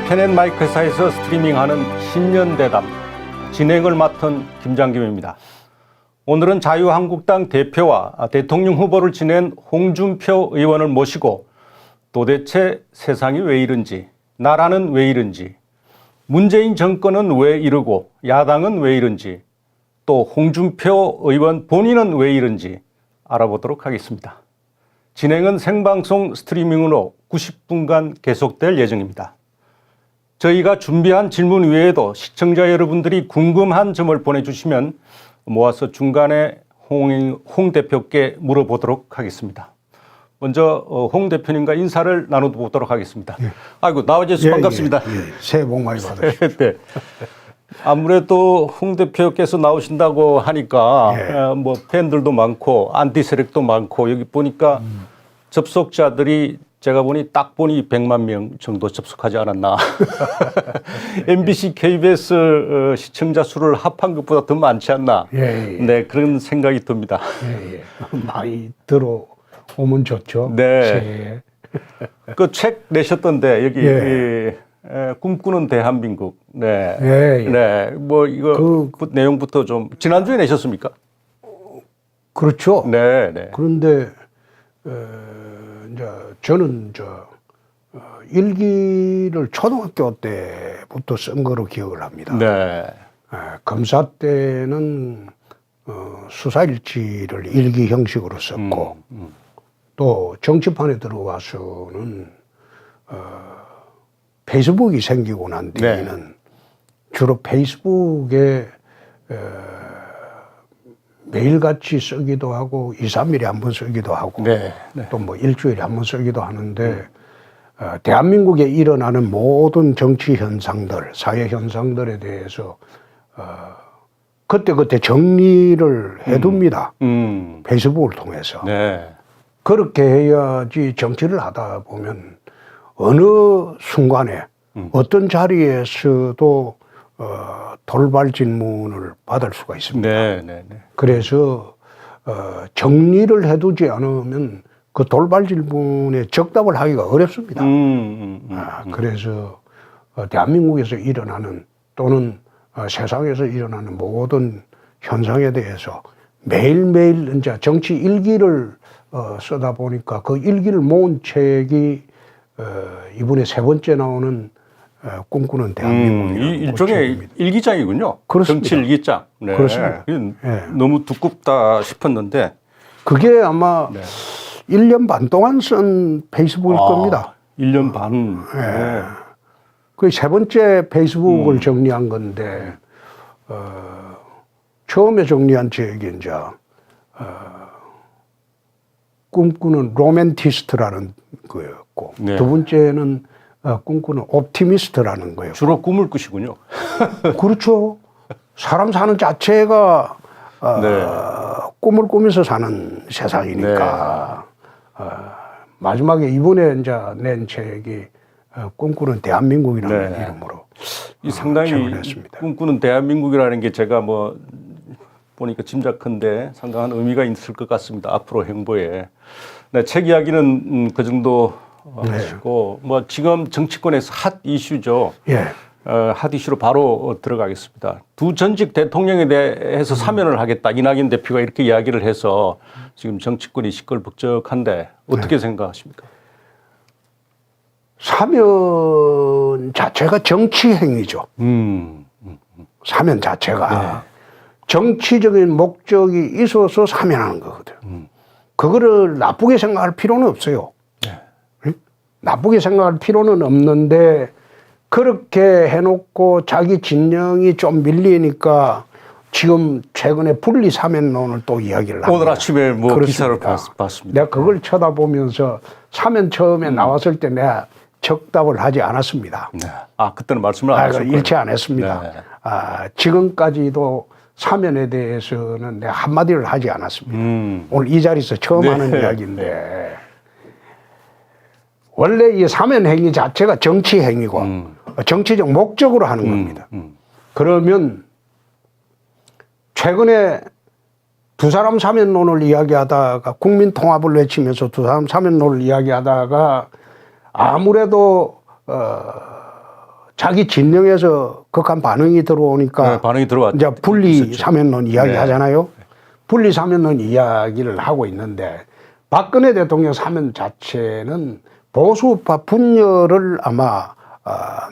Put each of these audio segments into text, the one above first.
펜앤마이크 회사에서 스트리밍하는 신년대담 진행을 맡은 김장김입니다. 오늘은 자유한국당 대표와 대통령 후보를 지낸 홍준표 의원을 모시고 도대체 세상이 왜 이런지, 나라는 왜 이런지, 문재인 정권은 왜 이러고 야당은 왜 이런지, 또 홍준표 의원 본인은 왜 이런지 알아보도록 하겠습니다. 진행은 생방송 스트리밍으로 90분간 계속될 예정입니다. 저희가 준비한 질문 외에도 시청자 여러분들이 궁금한 점을 보내주시면 모아서 중간에 홍 대표께 물어보도록 하겠습니다. 먼저 홍 대표님과 인사를 나눠보도록 하겠습니다. 예. 아이고 나와주셔서 반갑습니다. 예. 새해 복 많이 받으십시오. 네. 아무래도 홍 대표께서 나오신다고 하니까 뭐 팬들도 많고 안티 세력도 많고 여기 보니까 접속자들이 제가 딱 보니 100만 명 정도 접속하지 않았나. MBC, KBS 시청자 수를 합한 것보다 더 많지 않나. 네, 그런 생각이 듭니다. 많이 들어오면 좋죠. 네. 그 책 내셨던데 여기 꿈꾸는 대한민국. 네. 네. 뭐 이거 그 내용부터 좀 지난주에 내셨습니까? 그렇죠. 네. 그런데 이제 저는 일기를 초등학교 때부터 쓴 거로 기억을 합니다. 네. 검사 때는 수사일지를 일기 형식으로 썼고 또 정치판에 들어와서는 페이스북이 생기고 난 뒤에는 주로 페이스북에 매일같이 쓰기도 하고 2, 3일에 한 번 쓰기도 하고 또 뭐 일주일에 한 번 쓰기도 하는데 대한민국에 일어나는 모든 정치 현상들, 사회 현상들에 대해서 그때그때 정리를 해둡니다. 페이스북을 통해서. 그렇게 해야지 정치를 하다 보면 어느 순간에 어떤 자리에서도 돌발 질문을 받을 수가 있습니다. 그래서 정리를 해두지 않으면 그 돌발 질문에 적답을 하기가 어렵습니다. 그래서 대한민국에서 일어나는 또는 세상에서 일어나는 모든 현상에 대해서 매일매일 이제 정치 일기를 쓰다 보니까 그 일기를 모은 책이 이번에 3번째 나오는 꿈꾸는 대한민국. 일종의 일기장이군요. 그렇습니다. 정치 일기장. 네. 그렇습니다. 너무 두껍다 싶었는데. 그게 아마 1년 반 동안 쓴 페이스북일 겁니다. 1년 반. 그 3번째 페이스북을 정리한 건데, 처음에 정리한 책이 이제, 꿈꾸는 로맨티스트라는 거였고, 두 번째는 꿈꾸는 옵티미스트라는 거예요. 주로 꿈을 꾸시군요. 그렇죠. 사람 사는 자체가 꿈을 꾸면서 사는 세상이니까. 마지막에 이번에 이제 낸 책이 꿈꾸는 대한민국이라는 이름으로 이 상당히 꿈꾸는 대한민국이라는 게 제가 뭐 보니까 짐작컨대 상당한 의미가 있을 것 같습니다. 앞으로 행보에. 책 이야기는 그 정도 하시고 뭐 지금 정치권에서 핫 이슈죠. 핫 이슈로 바로 들어가겠습니다. 두 전직 대통령에 대해서 사면을 하겠다. 이낙연 대표가 이렇게 이야기를 해서 지금 정치권이 시끌벅적한데 어떻게 생각하십니까? 사면 자체가 정치 행위죠. 사면 자체가 정치적인 목적이 있어서 사면하는 거거든. 그거를 나쁘게 생각할 필요는 없어요. 나쁘게 생각할 필요는 없는데 그렇게 해놓고 자기 진영이 좀 밀리니까 지금 최근에 분리 사면론을 또 이야기를 합니다. 오늘 아침에 뭐 그렇습니다. 기사를 봤습니다. 내가 그걸 쳐다보면서 사면 처음에 나왔을 때 내가 적답을 하지 않았습니다. 그때는 말씀을 안 하셨고요. 일치 안 했습니다. 지금까지도 사면에 대해서는 내가 한마디를 하지 않았습니다. 오늘 이 자리에서 처음 하는 이야기인데 원래 이 사면 행위 자체가 정치 행위고 정치적 목적으로 하는 겁니다. 그러면 최근에 두 사람 사면론을 이야기하다가 국민 통합을 외치면서 두 사람 사면론을 이야기하다가 아무래도 자기 진영에서 극한 반응이 들어오니까 네, 반응이 들어왔죠. 이제 분리 사면론 이야기 네. 하잖아요. 분리 사면론 이야기를 하고 있는데 박근혜 대통령 사면 자체는 보수파 분열을 아마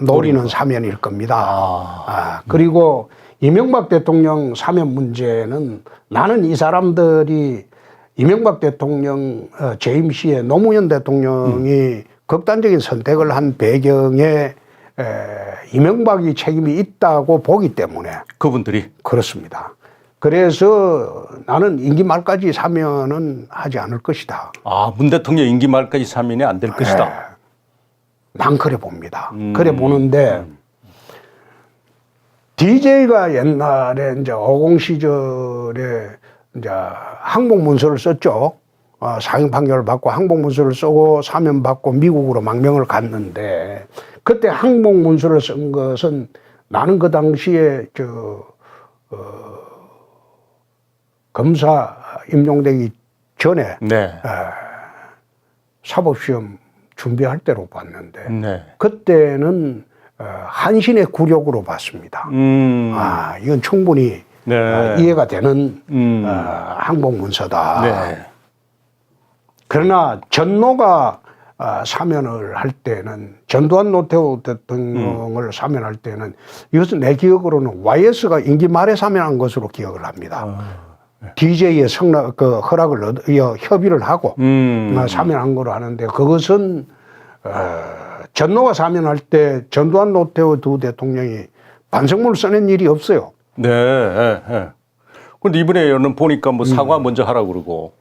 노리는 사면일 겁니다. 그리고 이명박 대통령 사면 문제는 나는 이 사람들이 이명박 대통령 재임 시에 노무현 대통령이 극단적인 선택을 한 배경에 이명박이 책임이 있다고 보기 때문에 그분들이 그렇습니다. 그래서 나는 임기 말까지 사면은 하지 않을 것이다. 문 대통령 임기 말까지 사면이 안 될 것이다. 난 그래 봅니다. 그래 보는데 DJ가 옛날에 이제 50 시절에 이제 항복 문서를 썼죠. 사형 판결을 받고 항복 문서를 쓰고 사면 받고 미국으로 망명을 갔는데 그때 항복 문서를 쓴 것은 나는 그 당시에 검사 임용되기 전에 네. 사법시험 준비할 때로 봤는데 네. 그때는 한신의 굴욕으로 봤습니다. 이건 충분히 네. 이해가 되는 항복 문서다. 네. 그러나 전노가 사면을 할 때는 전두환 노태우 대통령을 사면할 때는 이것은 내 기억으로는 YS가 임기 말에 사면한 것으로 기억을 합니다. DJ의 허락을 협의를 하고 사면한 거로 하는데 그것은 전노가 사면할 때 전두환 노태우 두 대통령이 반성문을 써낸 일이 없어요. 네. 그런데 이번에는 보니까 뭐 사과 먼저 하라고 그러고.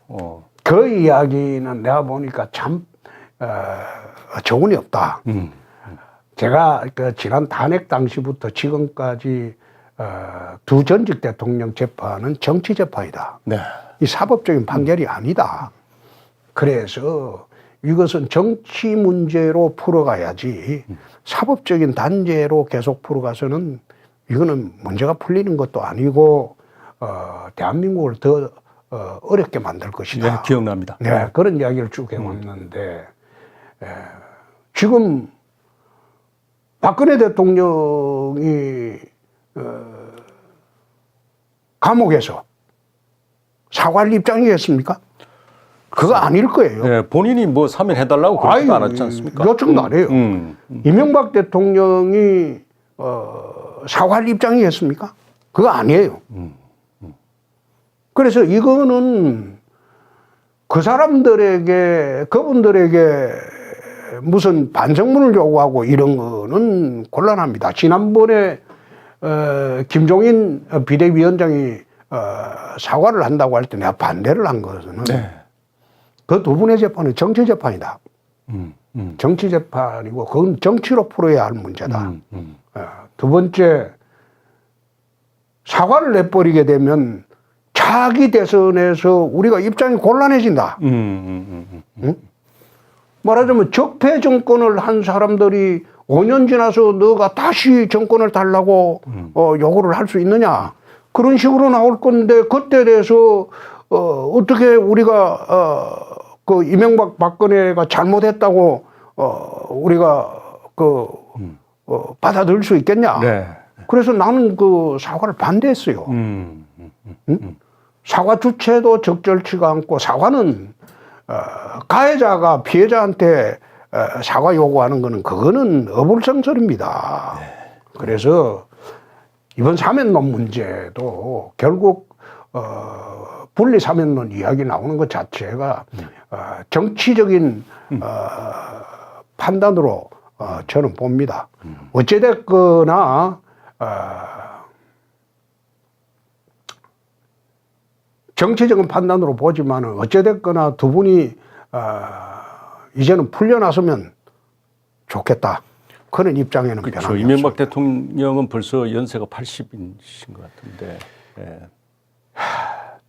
그 이야기는 내가 보니까 참 조언이 없다. 제가 그 지난 탄핵 당시부터 지금까지 두 전직 대통령 재판은 정치 재판이다. 네. 이 사법적인 판결이 아니다. 그래서 이것은 정치 문제로 풀어가야지 사법적인 단죄로 계속 풀어가서는 이거는 문제가 풀리는 것도 아니고 대한민국을 더 어렵게 만들 것이다. 네, 기억납니다. 네, 그런 이야기를 쭉 해왔는데 지금 박근혜 대통령이 감옥에서 사과할 입장이겠습니까? 그거 아닐 거예요. 네, 본인이 뭐 사면해달라고 그러지도 않았지 않습니까? 요청도 안 해요. 이명박 대통령이 사과할 입장이겠습니까? 그거 아니에요. 그래서 이거는 그 사람들에게, 그분들에게 무슨 반성문을 요구하고 이런 거는 곤란합니다. 지난번에 김종인 비대위원장이 사과를 한다고 할 때 내가 반대를 한 것은 네. 그 두 분의 재판은 정치 재판이다. 정치 재판이고 그건 정치로 풀어야 할 문제다. 두 번째, 사과를 내버리게 되면 차기 대선에서 우리가 입장이 곤란해진다. 응? 말하자면 적폐 정권을 한 사람들이 5년 지나서 너가 다시 정권을 달라고 요구를 할 수 있느냐. 그런 식으로 나올 건데 그때 대해서 어떻게 우리가 그 이명박 박근혜가 잘못했다고 우리가 받아들일 수 있겠냐. 네. 그래서 나는 그 사과를 반대했어요. 응? 사과 주체도 적절치가 않고 사과는 가해자가 피해자한테 사과 요구하는 거는 그거는 어불성설입니다. 그래서 이번 사면론 문제도 결국 분리 사면론 이야기 나오는 것 자체가 정치적인 판단으로 저는 봅니다. 어찌됐거나 정치적인 판단으로 보지만은 어찌됐거나 두 분이 이제는 풀려나서면 좋겠다. 그런 입장에는 그렇죠. 변함이 이명박 없습니다. 대통령은 벌써 연세가 80이신 것 같은데. 예.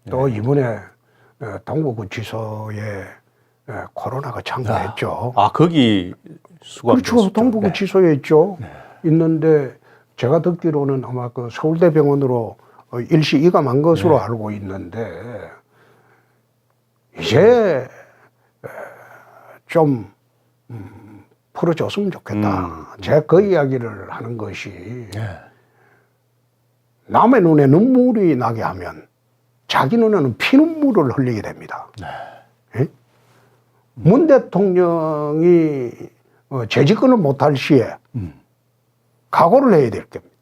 또 이번에 동부구치소에 코로나가 창궐했죠. 거기 수감됐었죠. 그렇죠. 동부구치소에 있죠. 있는데 제가 듣기로는 아마 그 서울대병원으로 일시 이감한 것으로 알고 있는데 이제 좀 풀어줬으면 좋겠다. 제가 그 이야기를 하는 것이 남의 눈에 눈물이 나게 하면 자기 눈에는 피눈물을 흘리게 됩니다. 예? 문 대통령이 재집권을 못할 시에 각오를 해야 될 겁니다.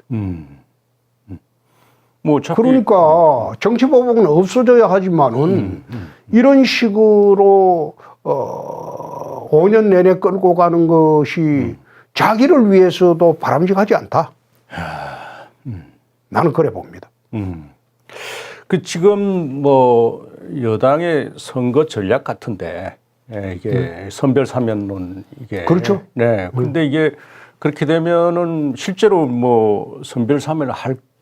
뭐 어차피 그러니까 정치보복은 없어져야 하지만은 이런 식으로 5년 내내 끌고 가는 것이 자기를 위해서도 바람직하지 않다. 나는 그래 봅니다. 그 지금 뭐 여당의 선거 전략 같은데 이게 선별사면론 이게 그렇죠. 네. 근데 이게 그렇게 되면은 실제로 뭐 선별사면을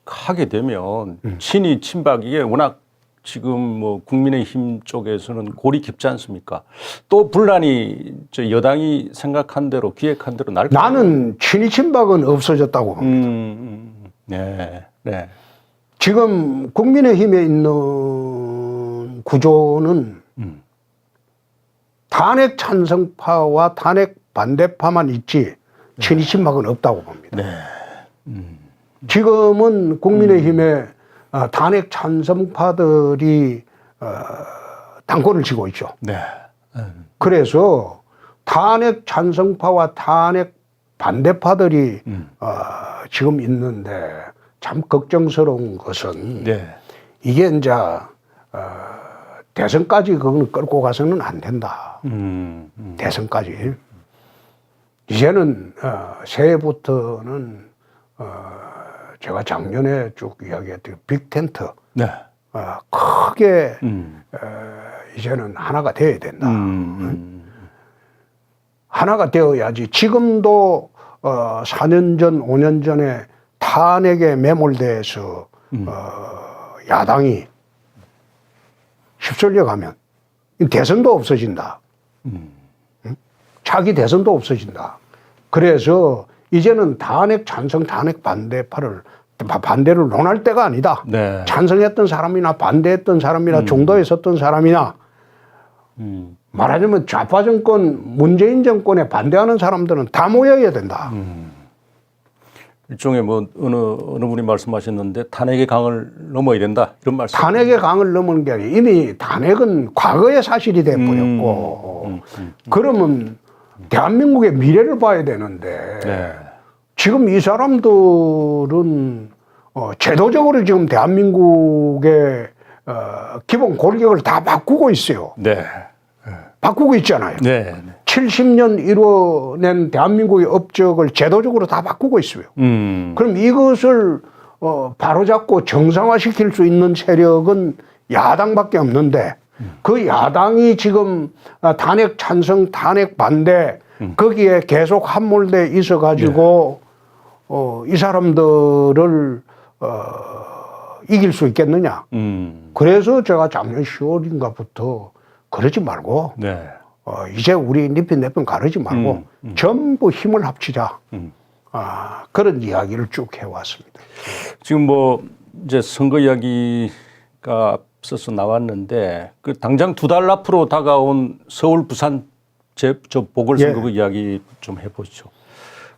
하게 되면 친이 친박 이게 워낙 지금 뭐 국민의힘 쪽에서는 골이 깊지 않습니까? 또 분란이 저 여당이 생각한 대로 기획한 대로 날 나는 친이 친박은 없어졌다고 봅니다. 네. 네. 지금 국민의힘에 있는 구조는 탄핵 찬성파와 탄핵 반대파만 있지 친이 친박은 없다고 봅니다. 네. 지금은 국민의힘에 탄핵 찬성파들이 당권을 쥐고 있죠. 네. 그래서 탄핵 찬성파와 탄핵 반대파들이 지금 있는데 참 걱정스러운 것은 네. 이게 이제 대선까지 그걸 끌고 가서는 안 된다. 대선까지. 이제는 새해부터는 제가 작년에 쭉 이야기했던 빅텐트 네. 크게 이제는 하나가 되어야 된다. 하나가 되어야지. 지금도 4년 전, 5년 전에 탄핵에 매몰돼서 야당이 휩쓸려 가면 대선도 없어진다. 차기 대선도 없어진다. 그래서 이제는 탄핵 찬성, 탄핵 반대를 논할 때가 아니다. 네. 찬성했던 사람이나 반대했던 사람이나 중도에 섰던 사람이나 말하자면 좌파 정권, 문재인 정권에 반대하는 사람들은 다 모여야 된다. 일종의 뭐 어느 분이 말씀하셨는데 탄핵의 강을 넘어야 된다 이런 말씀. 탄핵의 강을 넘는 게 아니라 이미 탄핵은 과거의 사실이 돼버렸고 그러면 대한민국의 미래를 봐야 되는데 네. 지금 이 사람들은 제도적으로 지금 대한민국의 기본 골격을 다 바꾸고 있어요. 네. 바꾸고 있잖아요. 네. 70년 이뤄낸 대한민국의 업적을 제도적으로 다 바꾸고 있어요. 그럼 이것을 바로잡고 정상화시킬 수 있는 세력은 야당밖에 없는데 그 야당이 지금 탄핵 찬성, 탄핵 반대 거기에 계속 함몰돼 있어 가지고 이 사람들을 이길 수 있겠느냐. 그래서 제가 작년 10월인가부터 그러지 말고 네. 이제 우리 니핀 내핀 가르지 말고 전부 힘을 합치자. 그런 이야기를 쭉 해왔습니다. 지금 뭐 이제 선거 이야기가 앞서서 나왔는데 그 당장 2달 앞으로 다가온 서울 부산 저 보궐선거 이야기 좀 해보시죠.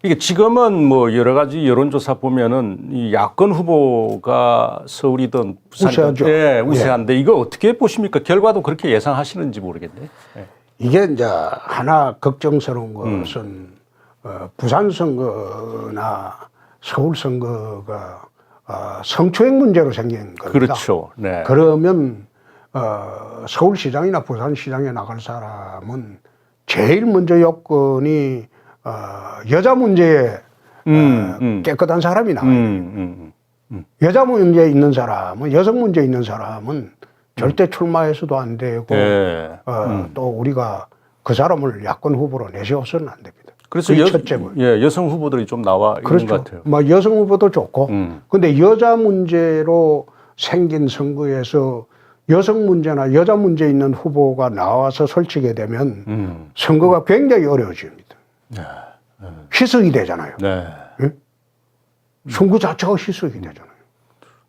이게 지금은 뭐 여러 가지 여론조사 보면은 이 야권 후보가 서울이든 부산이든 우세하죠. 우세한데 이거 어떻게 보십니까? 결과도 그렇게 예상하시는지 모르겠네. 이게 이제 하나 걱정스러운 것은 부산 선거나 서울 선거가 성추행 문제로 생긴 겁니다. 그렇죠. 네. 그러면 서울시장이나 부산시장에 나갈 사람은 제일 먼저 여건이 여자 문제에 깨끗한 사람이 나와야 됩니다. 여자 문제에 있는 사람은, 여성 문제에 있는 사람은 절대 출마해서도 안 되고 또 우리가 그 사람을 야권 후보로 내세워서는 안 됩니다. 그래서 첫째고. 여성 후보들이 좀 나와 그렇죠. 있는 것 같아요. 뭐 여성 후보도 좋고, 근데 여자 문제로 생긴 선거에서 여성 문제나 여자 문제 있는 후보가 나와서 설치게 되면 선거가 굉장히 어려워집니다. 희석이 되잖아요. 네. 선거 자체가 희석이 되잖아요.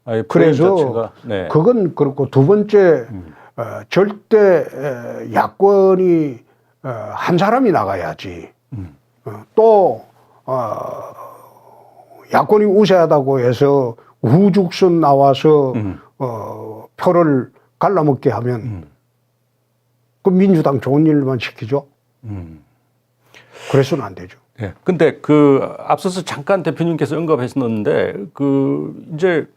아니, 그래서 자체가, 그건 그렇고 두 번째 절대 야권이 한 사람이 나가야지 또 야권이 우세하다고 해서 우죽순 나와서 표를 갈라먹게 하면 그 민주당 좋은 일만 시키죠. 그래서는 안 되죠. 예. 근데 그 앞서서 잠깐 대표님께서 언급하셨는데 이제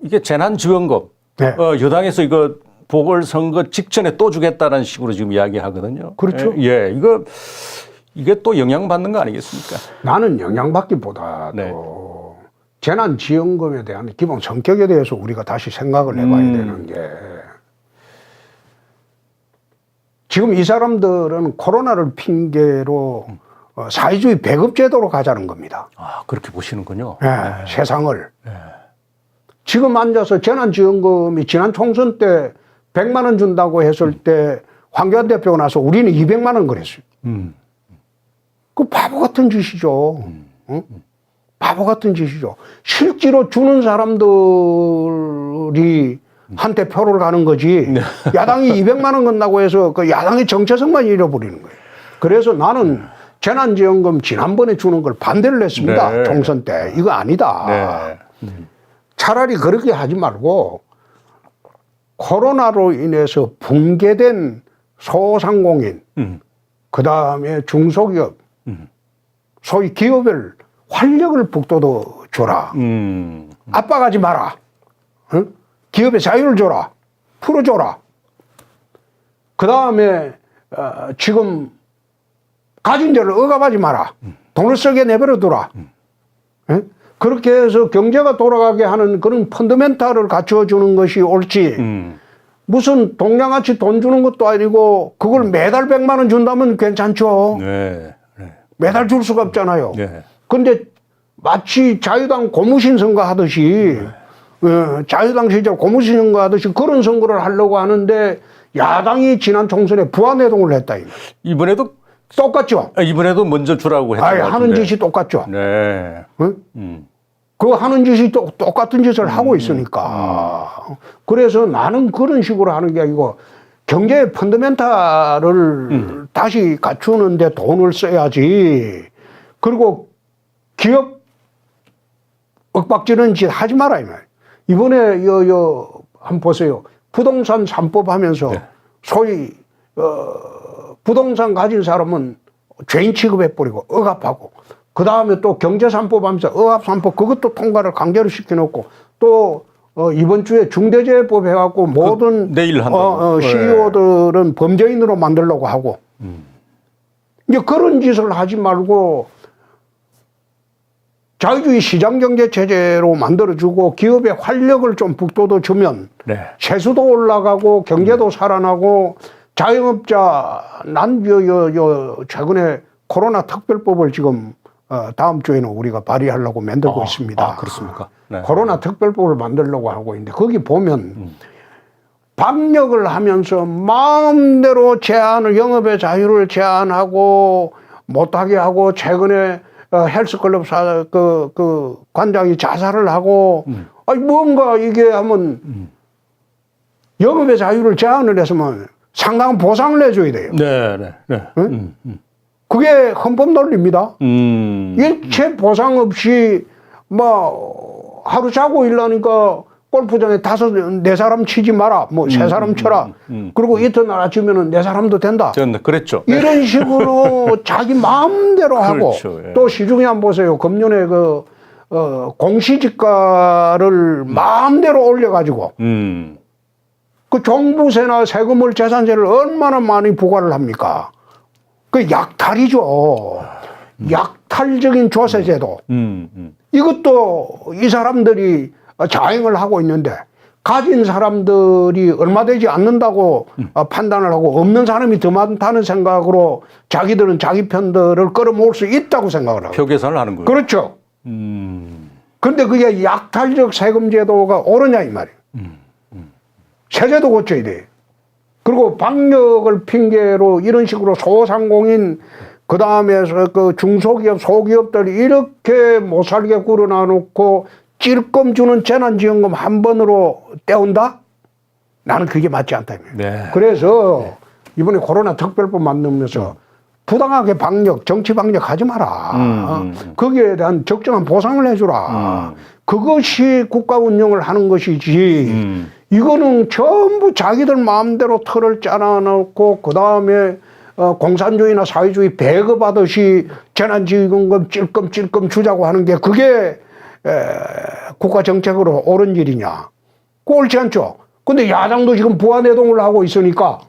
이게 재난지원금 네. 여당에서 이거 보궐선거 직전에 또 주겠다는 식으로 지금 이야기하거든요. 그렇죠. 예. 이게 또 영향받는 거 아니겠습니까? 나는 영향받기보다도 네. 재난지원금에 대한 기본 성격에 대해서 우리가 다시 생각을 해봐야 되는 게 지금 이 사람들은 코로나를 핑계로 사회주의 배급제도로 가자는 겁니다. 아, 그렇게 보시는군요. 네, 세상을. 지금 앉아서 재난지원금이 지난 총선 때 100만 원 준다고 했을 때 황교안 대표가 나서 우리는 200만 원 그랬어요. 그 바보 같은 짓이죠. 응? 바보 같은 짓이죠. 실제로 주는 사람들이 한테 표를 가는 거지. 야당이 200만 원 건다고 해서 그 야당의 정체성만 잃어버리는 거예요. 그래서 나는 재난지원금 지난번에 주는 걸 반대를 했습니다. 네. 총선 때. 이거 아니다. 네. 차라리 그렇게 하지 말고 코로나로 인해서 붕괴된 소상공인, 그 다음에 중소기업, 소위 기업을 활력을 북돋워 줘라. 압박하지 마라. 응? 기업의 자유를 줘라. 풀어줘라. 그 다음에 지금 가진 데를 억압하지 마라. 돈을 쓰게 내버려 두라. 응? 그렇게 해서 경제가 돌아가게 하는 그런 펀더멘탈을 갖춰주는 것이 옳지. 무슨 동양같이 돈 주는 것도 아니고 그걸 매달 100만 원 준다면 괜찮죠. 네. 매달 줄 수가 없잖아요. 네. 근데 마치 자유당 고무신 선거 하듯이 자유당 시절 고무신 선거 하듯이 그런 선거를 하려고 하는데 야당이 지난 총선에 부안해동을 했다. 이번에도 똑같죠. 이번에도 먼저 주라고 했던 것 하는 같은데. 짓이 똑같죠. 네. 그 하는 짓이 똑같은 짓을 하고 있으니까. 그래서 나는 그런 식으로 하는 게 아니고 경제의 펀더멘탈을 다시 갖추는데 돈을 써야지. 그리고 기업 윽박지는 짓 하지 마라 이 말. 이번에 한번 보세요. 부동산 3법 하면서 소위 부동산 가진 사람은 죄인 취급해버리고 억압하고 그 다음에 또 경제 3법 하면서 억압 3법 그것도 통과를 강제로 시켜놓고 또 이번 주에 중대재해법 해갖고 모든 내일 한다고. CEO들은 범죄인으로 만들려고 하고 이제 그런 짓을 하지 말고 자유주의 시장경제 체제로 만들어주고 기업의 활력을 좀 북돋워 주면 세수도 올라가고 경제도 살아나고 자영업자 난 최근에 코로나 특별법을 지금 다음 주에는 우리가 발의하려고 만들고 있습니다. 아, 그렇습니까? 네. 코로나 특별법을 만들려고 하고 있는데 거기 보면 방역을 하면서 마음대로 영업의 자유를 제한하고 못하게 하고 최근에 헬스클럽 그 관장이 자살을 하고 아니 뭔가 이게 하면 영업의 자유를 제한을 했으면 상당한 보상을 내줘야 돼요. 네. 응? 그게 헌법 논리입니다. 일체 보상 없이 뭐 하루 자고 일하니까 골프장에 4사람 치지 마라. 뭐 3사람 쳐라. 그리고 이튿날 아침에는 4사람도 된다. 그랬죠. 이런 식으로 자기 마음대로 하고 그렇죠. 예. 또 시중에 한번 보세요. 금년에 공시지가를 마음대로 올려가지고 그 종부세나 세금을 재산세를 얼마나 많이 부과를 합니까? 그 약탈이죠. 약탈적인 조세제도. 이것도 이 사람들이 자행을 하고 있는데 가진 사람들이 얼마 되지 않는다고 판단을 하고 없는 사람이 더 많다는 생각으로 자기들은 자기 편들을 끌어모을 수 있다고 생각을 하고. 표 계산을 하는 거예요. 그렇죠. 근데 그게 약탈적 세금 제도가 옳으냐 이 말이에요. 세제도 고쳐야 돼. 그리고 방역을 핑계로 이런 식으로 소상공인 그 다음에 그 중소기업 소기업들이 이렇게 못 살게 굴어놔 놓고 찔끔 주는 재난지원금 한 번으로 떼온다? 나는 그게 맞지 않다. 네. 그래서 이번에 코로나 특별법 만들면서 부당하게 정치 방역 하지 마라. 거기에 대한 적정한 보상을 해주라. 그것이 국가 운영을 하는 것이지. 이거는 전부 자기들 마음대로 틀을 짜놔놓고 그 다음에 공산주의나 사회주의 배급하듯이 재난지원금 찔끔찔끔 주자고 하는 게 그게 국가 정책으로 옳은 일이냐? 옳지 않죠. 근데 야당도 지금 부안해동을 하고 있으니까,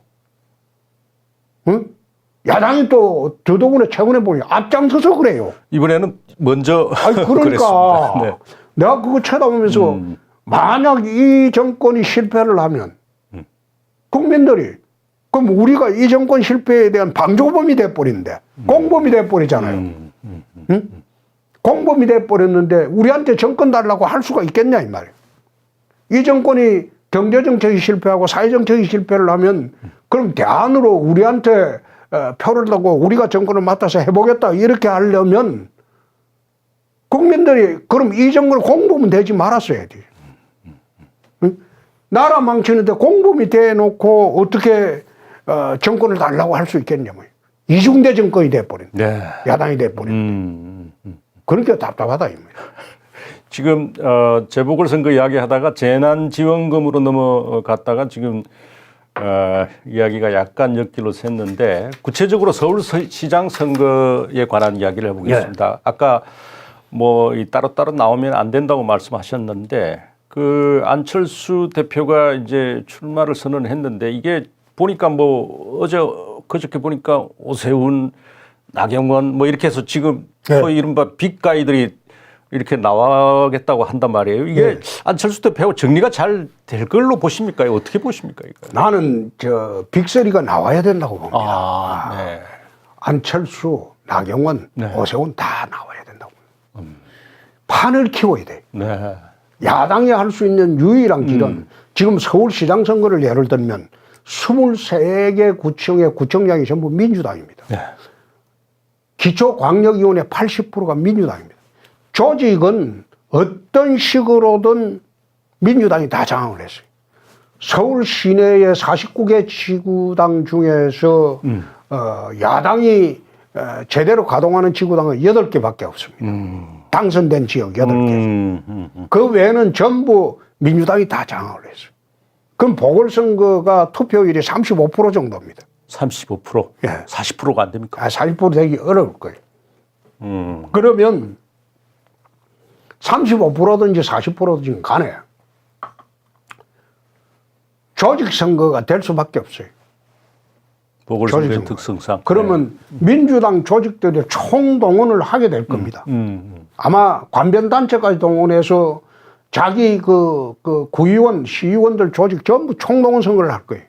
응? 야당이 또 더더군다나 최근에 보니 앞장서서 그래요. 이번에는 먼저 아니, 그러니까 네. 내가 그거 쳐다보면서 만약 이 정권이 실패를 하면 국민들이 그럼 우리가 이 정권 실패에 대한 방조범이 돼버린데 공범이 돼버리잖아요. 응? 공범이 돼버렸는데 우리한테 정권 달라고 할 수가 있겠냐 이 말이에요. 이 정권이 경제정책이 실패하고 사회정책이 실패를 하면 그럼 대안으로 우리한테 표를 두고 우리가 정권을 맡아서 해보겠다 이렇게 하려면 국민들이 그럼 이 정권을 공범은 되지 말았어야지. 응? 나라 망치는데 공범이 돼놓고 어떻게 정권을 달라고 할 수 있겠냐면 이중대 정권이 돼버린 네. 야당이 돼버린 그러니까 답답하다 이 말이야. 지금 재보궐선거 이야기하다가 재난지원금으로 넘어갔다가 지금 이야기가 약간 옆길로 샜는데 구체적으로 서울시장 선거에 관한 이야기를 해보겠습니다. 네. 아까 뭐 이 따로따로 나오면 안 된다고 말씀하셨는데 그 안철수 대표가 이제 출마를 선언했는데 이게 보니까 뭐 그저께 보니까 오세훈, 나경원 뭐 이렇게 해서 지금 네. 소위 이른바 빅가이들이 이렇게 나와겠다고 한단 말이에요. 이게 네. 안철수 대표 정리가 잘 될 걸로 보십니까? 어떻게 보십니까? 이거? 나는 빅3가 나와야 된다고 봅니다. 아, 네. 안철수, 나경원, 네. 오세훈 다 나와야 된다고. 판을 키워야 돼. 네. 야당이 할 수 있는 유일한 길은 지금 서울시장 선거를 예를 들면 23개 구청의 구청장이 전부 민주당입니다. 네. 기초광역위원회 80%가 민주당입니다. 조직은 어떤 식으로든 민주당이 다 장악을 했어요. 서울 시내의 49개 지구당 중에서 야당이 제대로 가동하는 지구당은 8개밖에 없습니다. 당선된 지역 8개. 그 외에는 전부 민주당이 다 장악을 했어요. 그럼 보궐선거가 투표율이 35% 정도입니다. 35%? 예. 40%가 안 됩니까? 40% 되기 어려울 거예요. 그러면 35%든지 40%든지 간에 조직선거가 될 수밖에 없어요. 보궐선거의 조직선거. 특성상. 그러면 민주당 조직들이 총동원을 하게 될 겁니다. 아마 관변단체까지 동원해서 자기 그 구의원, 시의원들 조직 전부 총동원 선거를 할 거예요.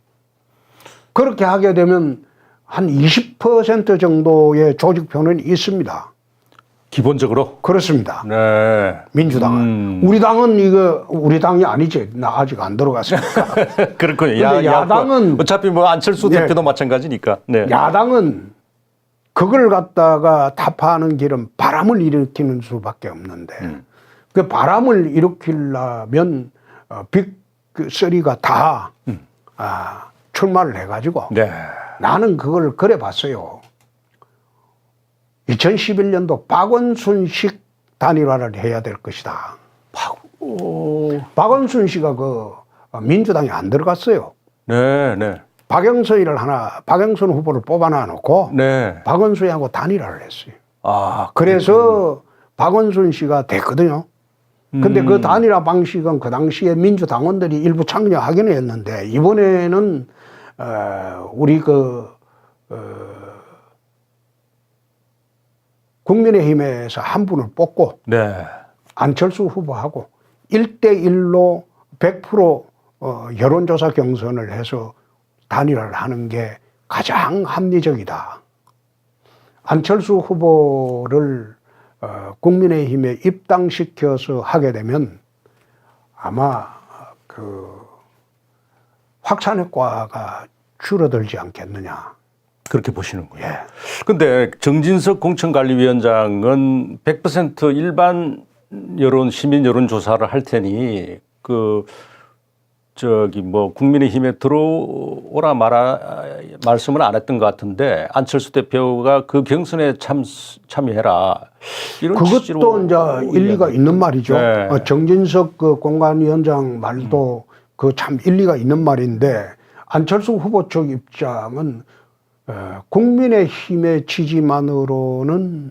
그렇게 하게 되면 한 20% 정도의 조직표는 있습니다. 기본적으로? 그렇습니다. 네. 민주당은. 우리 당이 아니지. 나 아직 안 들어갔으니까. 그렇군요. 근데 야당은 어차피 뭐 안철수 네. 대표도 마찬가지니까. 네. 야당은 그걸 갖다가 타파하는 길은 바람을 일으키는 수밖에 없는데 그 바람을 일으키려면 빅3가 다 출마를 해가지고 네. 나는 그걸 그래 봤어요. 2011년도 박원순식 단일화를 해야 될 것이다. 박원순 씨가 민주당에 안 들어갔어요. 네, 네. 박영선 후보를 뽑아놔 놓고 네. 박원순하고 단일화를 했어요. 아, 그래서 박원순 씨가 됐거든요. 근데 그 단일화 방식은 그 당시에 민주당원들이 일부 참여하기는 했는데 이번에는 우리 국민의힘에서 한 분을 뽑고 네. 안철수 후보하고 1대1로 100% 여론조사 경선을 해서 단일화를 하는 게 가장 합리적이다. 안철수 후보를 국민의힘에 입당시켜서 하게 되면 아마 확산 효과가 줄어들지 않겠느냐. 그렇게 보시는 거예요. 예. 근데 정진석 공천관리위원장은 100% 일반 시민 여론 조사를 할 테니 저기 뭐 국민의힘에 들어오라 말씀은 안 했던 것 같은데 안철수 대표가 그 경선에 참여해라 이런 그것도 이제 일리가 있는 말이죠. 네. 정진석 그 공관위원장 말도 그 참 일리가 있는 말인데 안철수 후보 쪽 입장은 국민의힘의 지지만으로는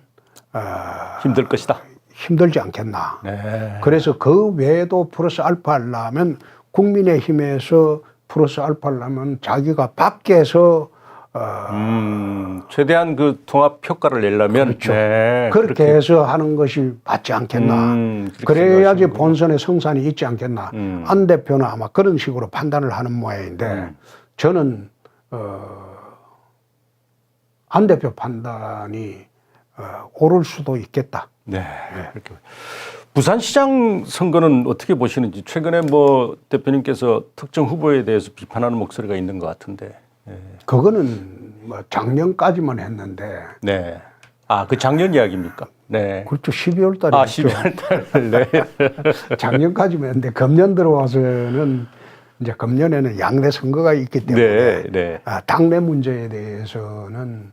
힘들 것이다. 힘들지 않겠나. 네. 그래서 그 외에도 플러스 알파 하려면 국민의힘에서 플러스 알파 하려면 자기가 밖에서 최대한 그 통합 효과를 내려면 그렇죠. 네, 그렇게 해서 하는 것이 맞지 않겠나. 그래야지 본선에 성산이 있지 않겠나. 안 대표는 아마 그런 식으로 판단을 하는 모양인데 저는 안 대표 판단이 옳을 수도 있겠다. 네. 그렇게. 부산시장 선거는 어떻게 보시는지 최근에 뭐 대표님께서 특정 후보에 대해서 비판하는 목소리가 있는 것 같은데. 네. 그거는 뭐 작년까지만 했는데. 네. 아, 그 작년 이야기입니까? 네. 그렇죠. 12월 달에. 아, 12월 달. 네. 작년까지만 했는데 금년 들어와서는 이제 금년에는 양대 선거가 있기 때문에 네. 당내 문제에 대해서는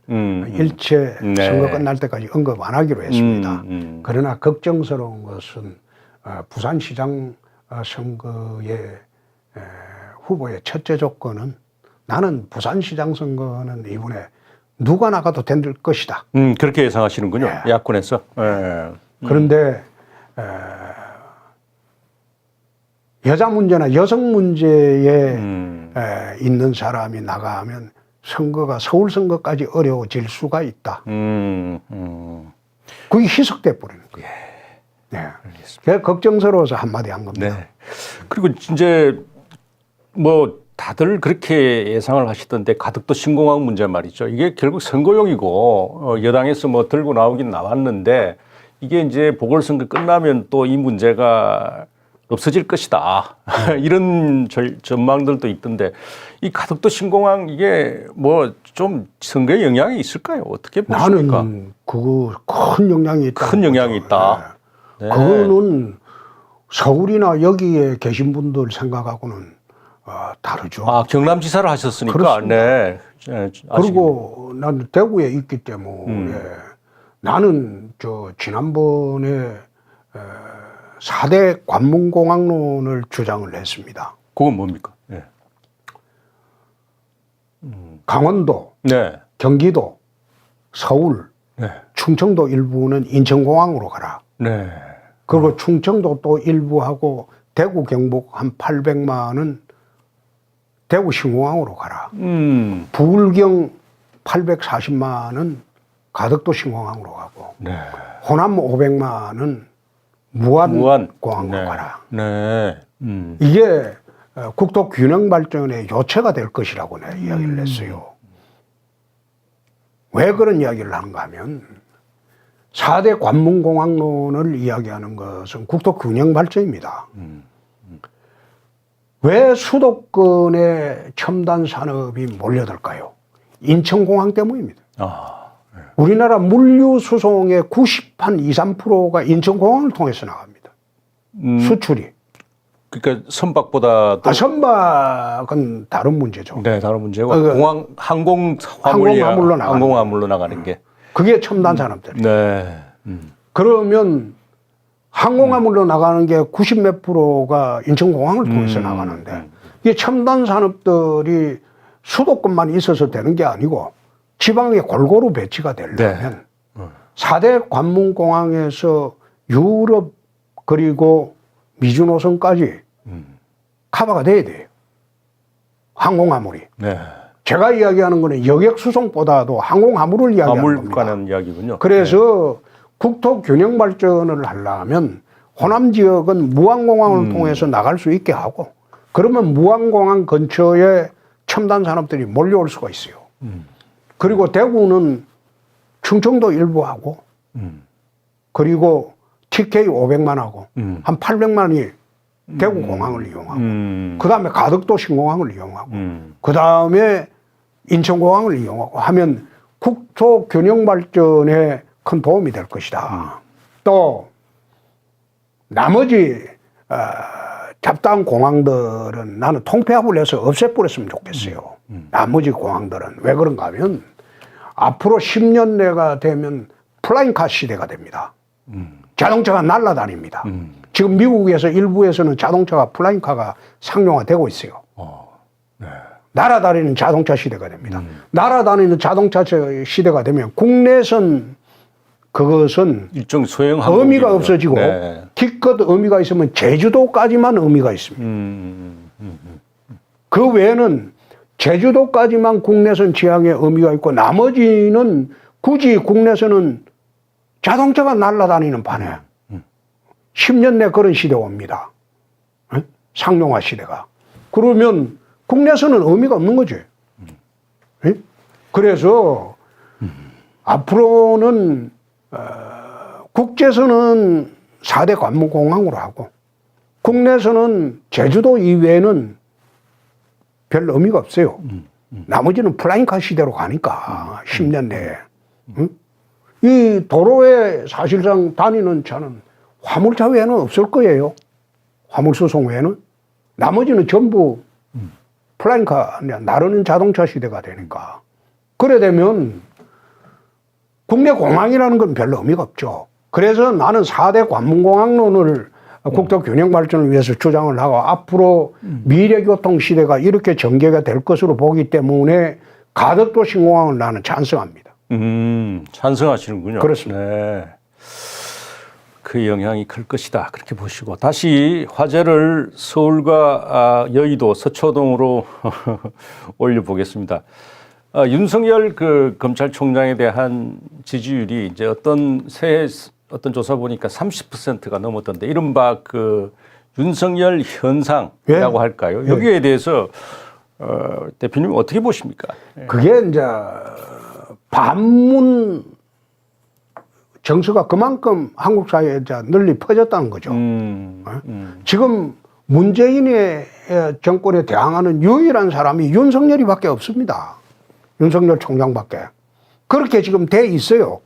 일체 선거 끝날 때까지 언급 안 하기로 했습니다. 그러나 걱정스러운 것은 부산시장 선거의 후보의 첫째 조건은 나는 부산시장 선거는 이번에 누가 나가도 될 것이다. 그렇게 예상하시는군요. 네. 야권에서. 네. 그런데 여자 문제나 여성 문제에 있는 사람이 나가면 선거가 서울 선거까지 어려워질 수가 있다. 그게 희석돼 버리는 거예요. 네. 그래서 걱정스러워서 한마디 한 겁니다. 네. 그리고 이제 뭐 다들 그렇게 예상을 하시던데 가덕도 신공항 문제 말이죠. 이게 결국 선거용이고 여당에서 뭐 들고 나오긴 나왔는데 이게 이제 보궐선거 끝나면 또 이 문제가 없어질 것이다. 이런 전망들도 있던데 이 가덕도 신공항 이게 뭐 좀 선거에 영향이 있을까요? 어떻게 보십니까? 나는 그거 큰 영향이 있다. 큰 영향이 있다. 네. 그거는 서울이나 여기에 계신 분들 생각하고는 다르죠. 아, 경남지사를 하셨으니까. 그렇습니다. 네. 그리고 난 대구에 있기 때문에 나는 지난번에 4대 관문공항론을 주장을 했습니다. 그건 뭡니까? 네. 강원도, 네. 경기도, 서울, 네. 충청도 일부는 인천공항으로 가라. 네. 그리고 충청도 또 일부하고 대구, 경북 한 800만은 대구 신공항으로 가라. 부울경 840만은 가덕도 신공항으로 가고 네. 호남 500만은 무안공항으로 네. 가라. 네. 이게 국토 균형 발전의 요체가 될 것이라고 내가 이야기를 했어요. 왜 그런 이야기를 하는가 하면 4대 관문공항론을 이야기하는 것은 국토 균형 발전입니다. 왜 수도권에 첨단 산업이 몰려들까요? 인천공항 때문입니다. 네. 우리나라 물류 수송의 93%가 인천공항을 통해서 나갑니다. 수출이. 그러니까 선박보다도 선박은 다른 문제죠. 네, 다른 문제고 공항 항공화물로 나가는 게 그게 첨단 산업들이에요. 네. 그러면 항공화물로 나가는 게 90몇 프로가 인천공항을 통해서 나가는데 이게 첨단 산업들이 수도권만 있어서 되는 게 아니고 지방에 골고루 배치가 되려면 4대 관문공항에서 유럽 그리고 미주노선까지 커버가 돼야 돼요. 항공화물이. 네. 제가 이야기하는 거는 여객수송보다도 항공화물을 이야기하는 화물 겁니다. 관한 이야기군요. 그래서 국토 균형 발전을 하려면 호남 지역은 무안공항을 통해서 나갈 수 있게 하고 그러면 무안공항 근처에 첨단 산업들이 몰려올 수가 있어요. 그리고 대구는 충청도 일부하고 그리고 TK 500만하고 한 800만이 대구 공항을 이용하고 그 다음에 가덕도 신공항을 이용하고 그 다음에 인천공항을 이용하고 하면 국토 균형 발전에 큰 도움이 될 것이다. 또 나머지 잡다한 공항들은 나는 통폐합을 해서 없애버렸으면 좋겠어요. 나머지 공항들은. 왜 그런가 하면 앞으로 10년 내가 되면 플라잉카 시대가 됩니다. 자동차가 날아다닙니다. 지금 미국에서 일부에서는 자동차가 플라잉카가 상용화되고 있어요. 네. 날아다니는 자동차 시대가 됩니다. 날아다니는 자동차 시대가 되면 국내선 그것은 일종 소형 의미가 항공기군요. 없어지고 네. 기껏 의미가 있으면 제주도까지만 의미가 있습니다. 그 외에는 제주도까지만 국내선 지향에 의미가 있고 나머지는 굳이 국내선은 자동차가 날아다니는 판에 10년 내 그런 시대가 옵니다. 에? 상용화 시대가. 그러면 국내선은 의미가 없는 거지. 에? 그래서 앞으로는 국제선은 4대 관문공항으로 하고 국내선은 제주도 이외에는 별 의미가 없어요. 나머지는 플라잉카 시대로 가니까 10년 내에. 응? 이 도로에 사실상 다니는 차는 화물차 외에는 없을 거예요. 화물수송 외에는. 나머지는 전부 플라잉카, 나르는 자동차 시대가 되니까. 그래 되면 국내 공항이라는 건 별로 의미가 없죠. 그래서 나는 4대 관문공항론을 국토 균형 발전을 위해서 주장을 하고 앞으로 미래교통 시대가 이렇게 전개가 될 것으로 보기 때문에 가덕도 신공항을 나는 찬성합니다. 찬성하시는군요. 그렇습니다. 네. 그 영향이 클 것이다. 그렇게 보시고 다시 화제를 서울과 여의도 서초동으로 올려보겠습니다. 윤석열 그 검찰총장에 대한 지지율이 이제 어떤 조사 보니까 30%가 넘었던데 이른바 그 윤석열 현상이라고 예. 할까요? 여기에 대해서 대표님 어떻게 보십니까? 그게 이제 반문 정서가 그만큼 한국 사회에 이제 널리 퍼졌다는 거죠. 지금 문재인의 정권에 대항하는 유일한 사람이 윤석열이밖에 없습니다. 윤석열 총장밖에. 그렇게 지금 돼 있어요.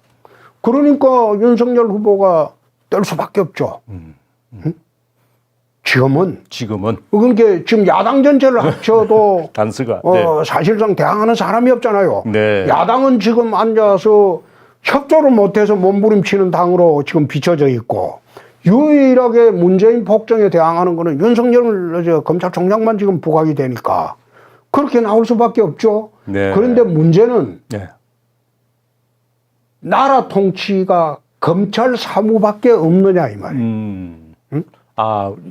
그러니까 윤석열 후보가 될 수밖에 없죠. 응? 지금은 그러니까 지금 야당 전체를 합쳐도 단수가 사실상 대항하는 사람이 없잖아요. 네. 야당은 지금 앉아서 협조를 못해서 몸부림치는 당으로 지금 비춰져 있고 유일하게 문재인 폭정에 대항하는 거는 윤석열 검찰총장만 지금 부각이 되니까 그렇게 나올 수밖에 없죠. 네. 그런데 문제는 네. 나라 통치가 검찰 사무밖에 없느냐 이 말이에요. 응?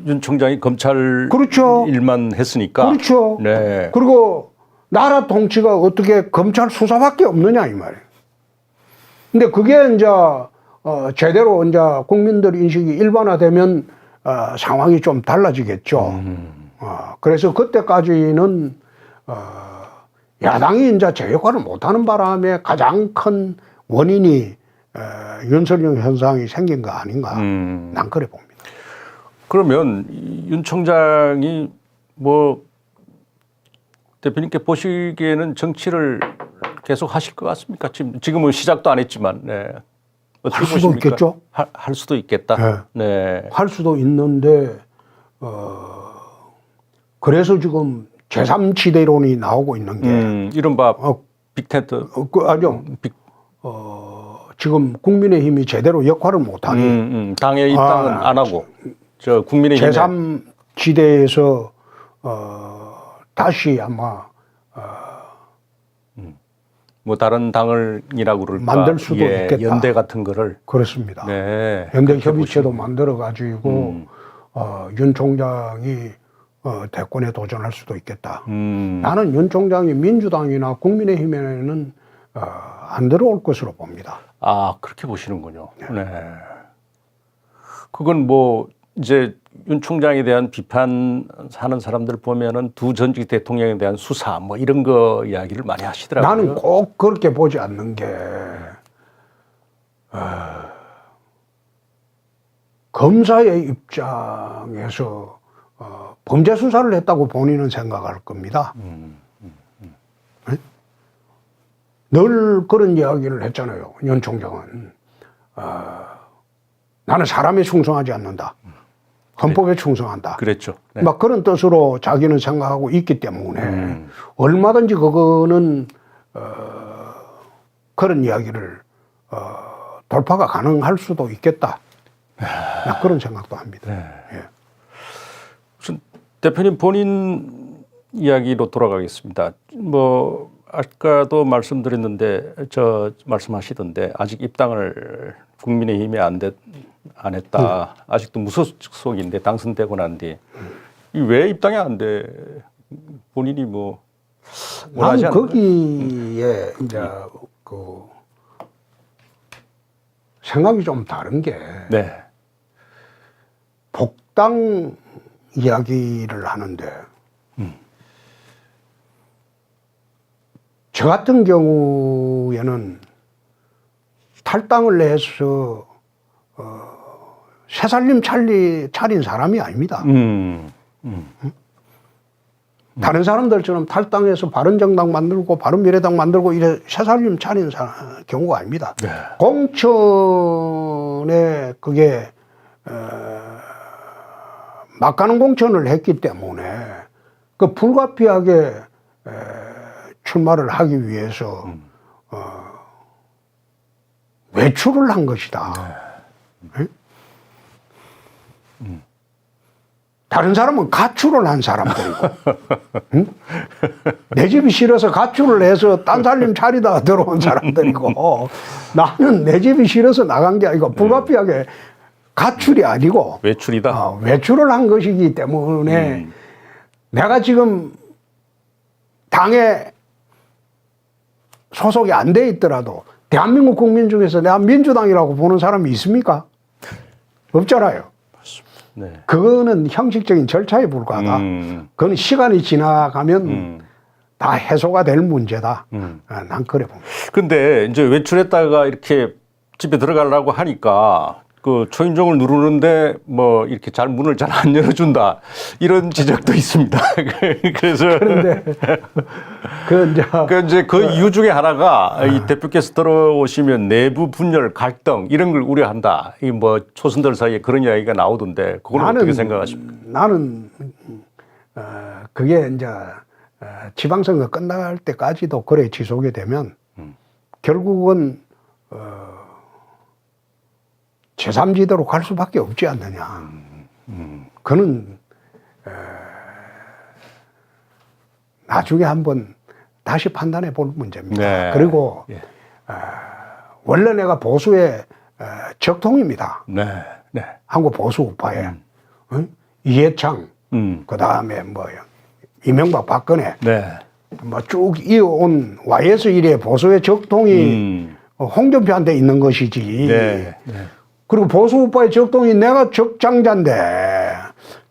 윤 총장이 검찰 그렇죠. 일만 했으니까. 그렇죠. 네. 그리고 나라 통치가 어떻게 검찰 수사밖에 없느냐 이 말이에요. 근데 그게 이제 제대로 이제 국민들 인식이 일반화되면 상황이 좀 달라지겠죠. 그래서 그때까지는 야당이 이제 제 역할을 못하는 바람에 가장 큰 원인이 윤석열 현상이 생긴 거 아닌가. 난 그래 봅니다. 그러면 윤 총장이 뭐 대표님께 보시기에는 정치를 계속 하실 것 같습니까? 지금은 시작도 안 했지만, 네. 어떻게 할 수도 보십니까? 있겠죠. 할 수도 있겠다. 네. 할 수도 있는데, 그래서 지금 제3지대론이 나오고 있는 게. 이른바 빅텐트. 아니요. 지금 국민의힘이 제대로 역할을 못하니. 당의 입당은 안 하고, 저 국민의힘. 제3지대에서, 다시 아마, 뭐 다른 당을이라고 그럴까 만들 수도 있겠다. 연대 같은 거를 그렇습니다. 네, 연대 협의체도 만들어 가지고 윤 총장이 대권에 도전할 수도 있겠다. 나는 윤 총장이 민주당이나 국민의힘에는 안 들어올 것으로 봅니다. 그렇게 보시는군요. 네. 그건 뭐 이제 윤 총장에 대한 비판하는 사람들 보면은 두 전직 대통령에 대한 수사 뭐 이런 거 이야기를 많이 하시더라고요. 나는 꼭 그렇게 보지 않는 게 검사의 입장에서 범죄 수사를 했다고 본인은 생각할 겁니다. 네? 늘 그런 이야기를 했잖아요. 윤 총장은 나는 사람에 충성하지 않는다. 헌법에 충성한다. 그랬죠. 네. 막 그런 뜻으로 자기는 생각하고 있기 때문에 얼마든지 그거는 그런 이야기를 돌파가 가능할 수도 있겠다. 나 그런 생각도 합니다. 네. 예. 우선 대표님 본인 이야기로 돌아가겠습니다. 뭐 아까도 말씀드렸는데 말씀하시던데 아직 입당을 국민의힘에 안 했다. 아직도 무소속인데 당선되고 난 뒤 왜 입당이 안 돼? 본인이 뭐 원하지 나는 않는 거기에 이제 그 생각이 좀 다른 게 네. 복당 이야기를 하는데 저 같은 경우에는 탈당을 해서 새살림 차린 사람이 아닙니다. 다른 사람들처럼 탈당해서 바른정당 만들고 바른미래당 만들고 이래 새살림 차린 경우가 아닙니다. 네. 공천에 그게 막가는 공천을 했기 때문에 그 불가피하게 출마를 하기 위해서 외출을 한 것이다. 네. 다른 사람은 가출을 한 사람들이고, 응? 내 집이 싫어서 가출을 해서 딴 살림 차리다가 들어온 사람들이고, 나는 내 집이 싫어서 나간 게 아니고 불가피하게 가출이 아니고 외출이다. 외출을 한 것이기 때문에 내가 지금 당에 소속이 안 돼 있더라도 대한민국 국민 중에서 내가 민주당이라고 보는 사람이 있습니까? 없잖아요. 네. 그거는 형식적인 절차에 불과하다. 그건 시간이 지나가면 다 해소가 될 문제다. 난 그래 봅니다. 근데 이제 외출했다가 이렇게 집에 들어가려고 하니까 그 초인종을 누르는데 뭐 이렇게 잘 문을 잘 안 열어준다 이런 지적도 있습니다. 그래서 그런데 그 이유 중에 하나가 이 대표께서 들어오시면 내부 분열, 갈등 이런 걸 우려한다. 이 뭐 초선들 사이에 그런 이야기가 나오던데 그걸 어떻게 생각하십니까? 나는 그게 이제 지방선거 끝날 때까지도 그래 지속이 되면 결국은 제3지대로 갈 수밖에 없지 않느냐. 그는 나중에 한번 다시 판단해 볼 문제입니다. 네. 그리고 예. 원래 내가 보수의 적통입니다. 네, 네. 한국 보수 우파에 이해창, 그 다음에 뭐 이명박, 박근혜, 네. 뭐 쭉 이어온 YS 일의 보수의 적통이 홍준표한테 있는 것이지. 네. 네. 그리고 보수 우파의 적동이 내가 적장자인데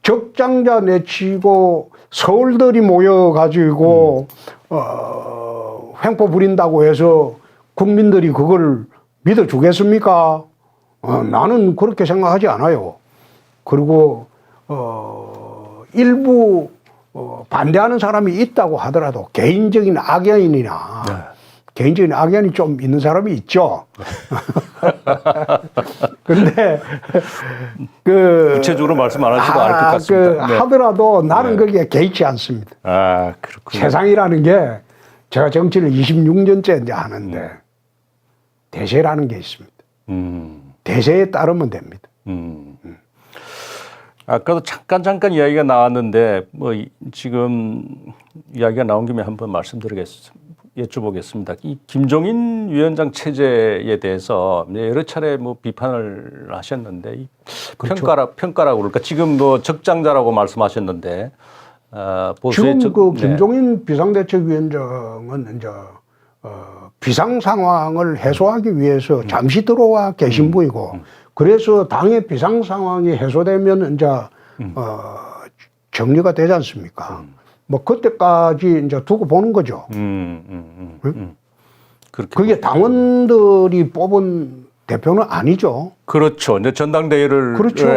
적장자 내치고 서울들이 모여가지고 횡포 부린다고 해서 국민들이 그걸 믿어주겠습니까? 나는 그렇게 생각하지 않아요. 그리고 일부 반대하는 사람이 있다고 하더라도 개인적인 악연이나 네. 개인적인 악연이 좀 있는 사람이 있죠. 근데 구체적으로 말씀 안 하셔도 알 것 같습니다. 네. 하더라도 나는 거기에 개의치 않습니다. 아, 그렇군요. 세상이라는 게 제가 정치를 26년째 이제 하는데 대세라는 게 있습니다. 대세에 따르면 됩니다. 아까도 잠깐 이야기가 나왔는데 뭐 지금 이야기가 나온 김에 한번 여쭤보겠습니다. 이 김종인 위원장 체제에 대해서 여러 차례 뭐 비판을 하셨는데 이 그렇죠. 평가라고 그럴까? 지금 뭐 적장자라고 말씀하셨는데 보수의 지금 김종인 비상대책위원장은 이제 비상 상황을 해소하기 위해서 잠시 들어와 계신 분이고 그래서 당의 비상 상황이 해소되면 이제 정리가 되지 않습니까? 뭐 그때까지 이제 두고 보는 거죠. 그게 당원들이 뽑은 대표는 아니죠. 그렇죠. 이제 전당대회를 그렇죠.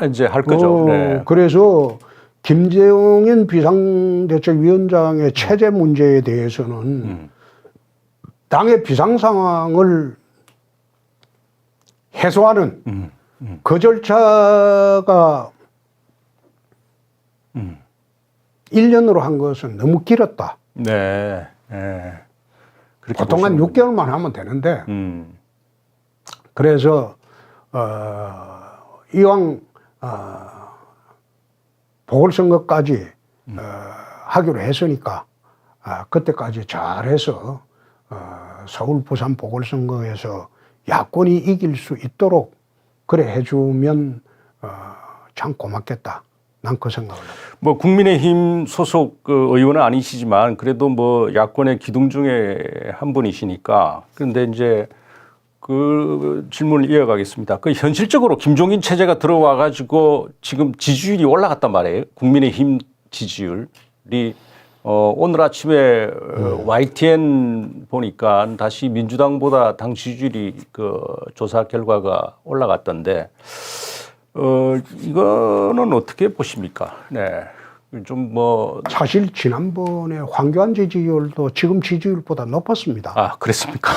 이제 할 거죠. 네. 그래서 김종인 비상대책위원장의 체제 문제에 대해서는 당의 비상 상황을 해소하는 그 절차가 1년으로 한 것은 너무 길었다. 네. 네. 그렇게 보통 한 보시는군요. 6개월만 하면 되는데 그래서 이왕 보궐선거까지 하기로 했으니까 그때까지 잘해서 서울 부산 보궐선거에서 야권이 이길 수 있도록 그래 해주면 참 고맙겠다. 난 그 생각을 해요. 뭐 국민의힘 소속 그 의원은 아니시지만 그래도 뭐 야권의 기둥 중에 한 분이시니까 그런데 이제 그 질문을 이어가겠습니다. 그 현실적으로 김종인 체제가 들어와 가지고 지금 지지율이 올라갔단 말이에요. 국민의힘 지지율이 오늘 아침에 YTN 보니까 다시 민주당보다 당 지지율이 그 조사 결과가 올라갔던데 이거는 어떻게 보십니까? 네. 좀 뭐 사실 지난번에 황교안 지지율도 지금 지지율보다 높았습니다. 그랬습니까?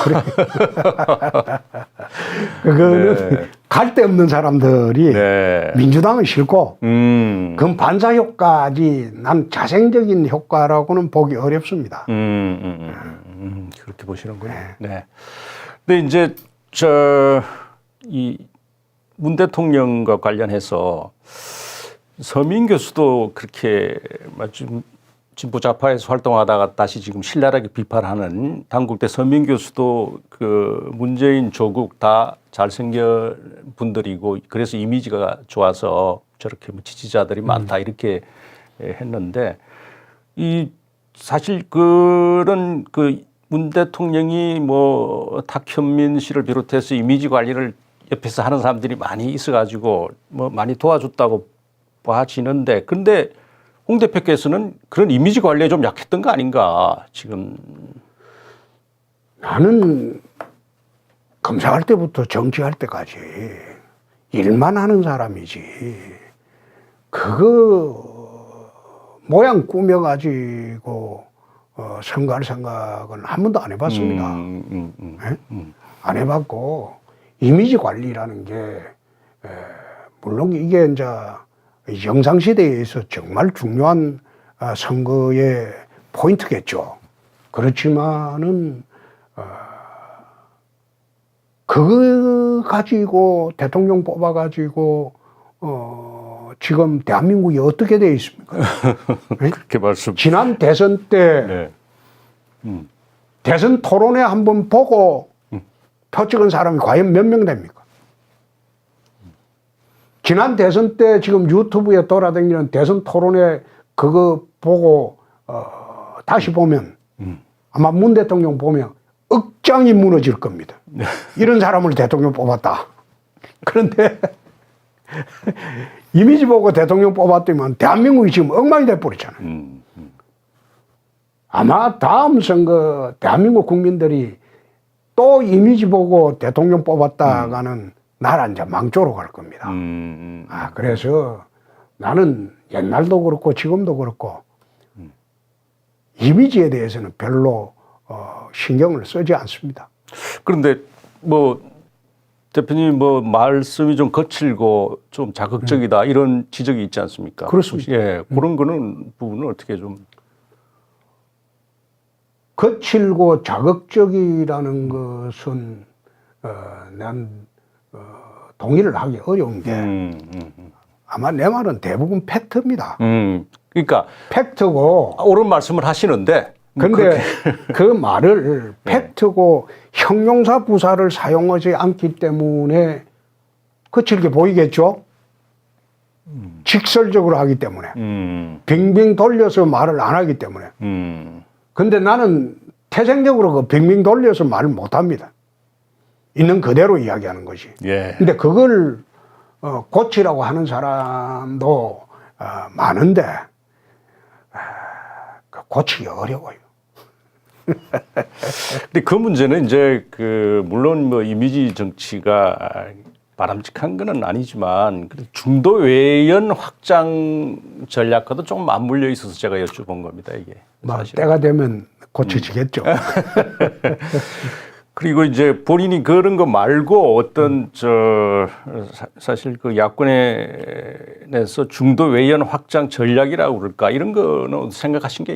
그거는 네. 갈 데 없는 사람들이 네. 민주당은 싫고 그건 반사 효과지 난 자생적인 효과라고는 보기 어렵습니다. 그렇게 보시는군요. 네. 근데 이제 이 문 대통령과 관련해서 서민 교수도 그렇게 좀 진보 좌파에서 활동하다가 다시 지금 신랄하게 비판하는 당국대 서민 교수도 그 문재인 조국 다 잘생겨 분들이고 그래서 이미지가 좋아서 저렇게 뭐 지지자들이 많다 이렇게 했는데 이 사실 그런 그 문 대통령이 뭐 탁현민 씨를 비롯해서 이미지 관리를 옆에서 하는 사람들이 많이 있어가지고 뭐 많이 도와줬다고 봐지는데 근데 홍 대표께서는 그런 이미지 관리에 좀 약했던 거 아닌가 지금. 나는 검사할 때부터 정치할 때까지 일만 하는 사람이지 그거 모양 꾸며가지고 선거할 생각은 한 번도 안 해봤습니다. 안 해봤고 이미지 관리라는 게 물론 이게 이제 영상시대에서 정말 중요한 선거의 포인트겠죠. 그렇지만은 그거 가지고 대통령 뽑아가지고 지금 대한민국이 어떻게 되어 있습니까? 그렇게 말씀. 지난 대선 때 네. 대선 토론회 한번 보고 표 찍은 사람이 과연 몇 명 됩니까? 지난 대선 때 지금 유튜브에 돌아다니는 대선 토론회 그거 보고 다시 보면 아마 문 대통령 보면 억장이 무너질 겁니다. 이런 사람을 대통령 뽑았다. 그런데 이미지 보고 대통령 뽑았더니만 대한민국이 지금 엉망이 돼버렸잖아요. 아마 다음 선거 대한민국 국민들이 또 이미지 보고 대통령 뽑았다가는 나라 이제 망조로 갈 겁니다. 그래서 나는 옛날도 그렇고 지금도 그렇고 이미지에 대해서는 별로 신경을 쓰지 않습니다. 그런데 뭐 대표님 뭐 말씀이 좀 거칠고 좀 자극적이다 이런 지적이 있지 않습니까? 그렇습니다. 예, 그런 거는 부분은 어떻게 좀 거칠고 자극적이라는 것은 난 동의를 하기 어려운 게 아마 내 말은 대부분 팩트입니다. 그러니까 팩트고 옳은 말씀을 하시는데 근데 그 말을 팩트고 형용사 부사를 사용하지 않기 때문에 거칠게 보이겠죠? 직설적으로 하기 때문에 빙빙 돌려서 말을 안 하기 때문에 근데 나는 태생적으로 그 빙빙 돌려서 말을 못 합니다. 있는 그대로 이야기하는 것이. 예. 근데 그걸 고치라고 하는 사람도 많은데 고치기 어려워요. 근데 그 문제는 이제 그 물론 뭐 이미지 정치가 바람직한 건 아니지만 중도 외연 확장 전략과도 좀 맞물려 있어서 제가 여쭤본 겁니다 이게. 뭐 때가 되면 고쳐지겠죠. 그리고 이제 본인이 그런 거 말고 어떤 사실 그 야권에서 중도 외연 확장 전략이라고 그럴까 이런 거는 생각하신 게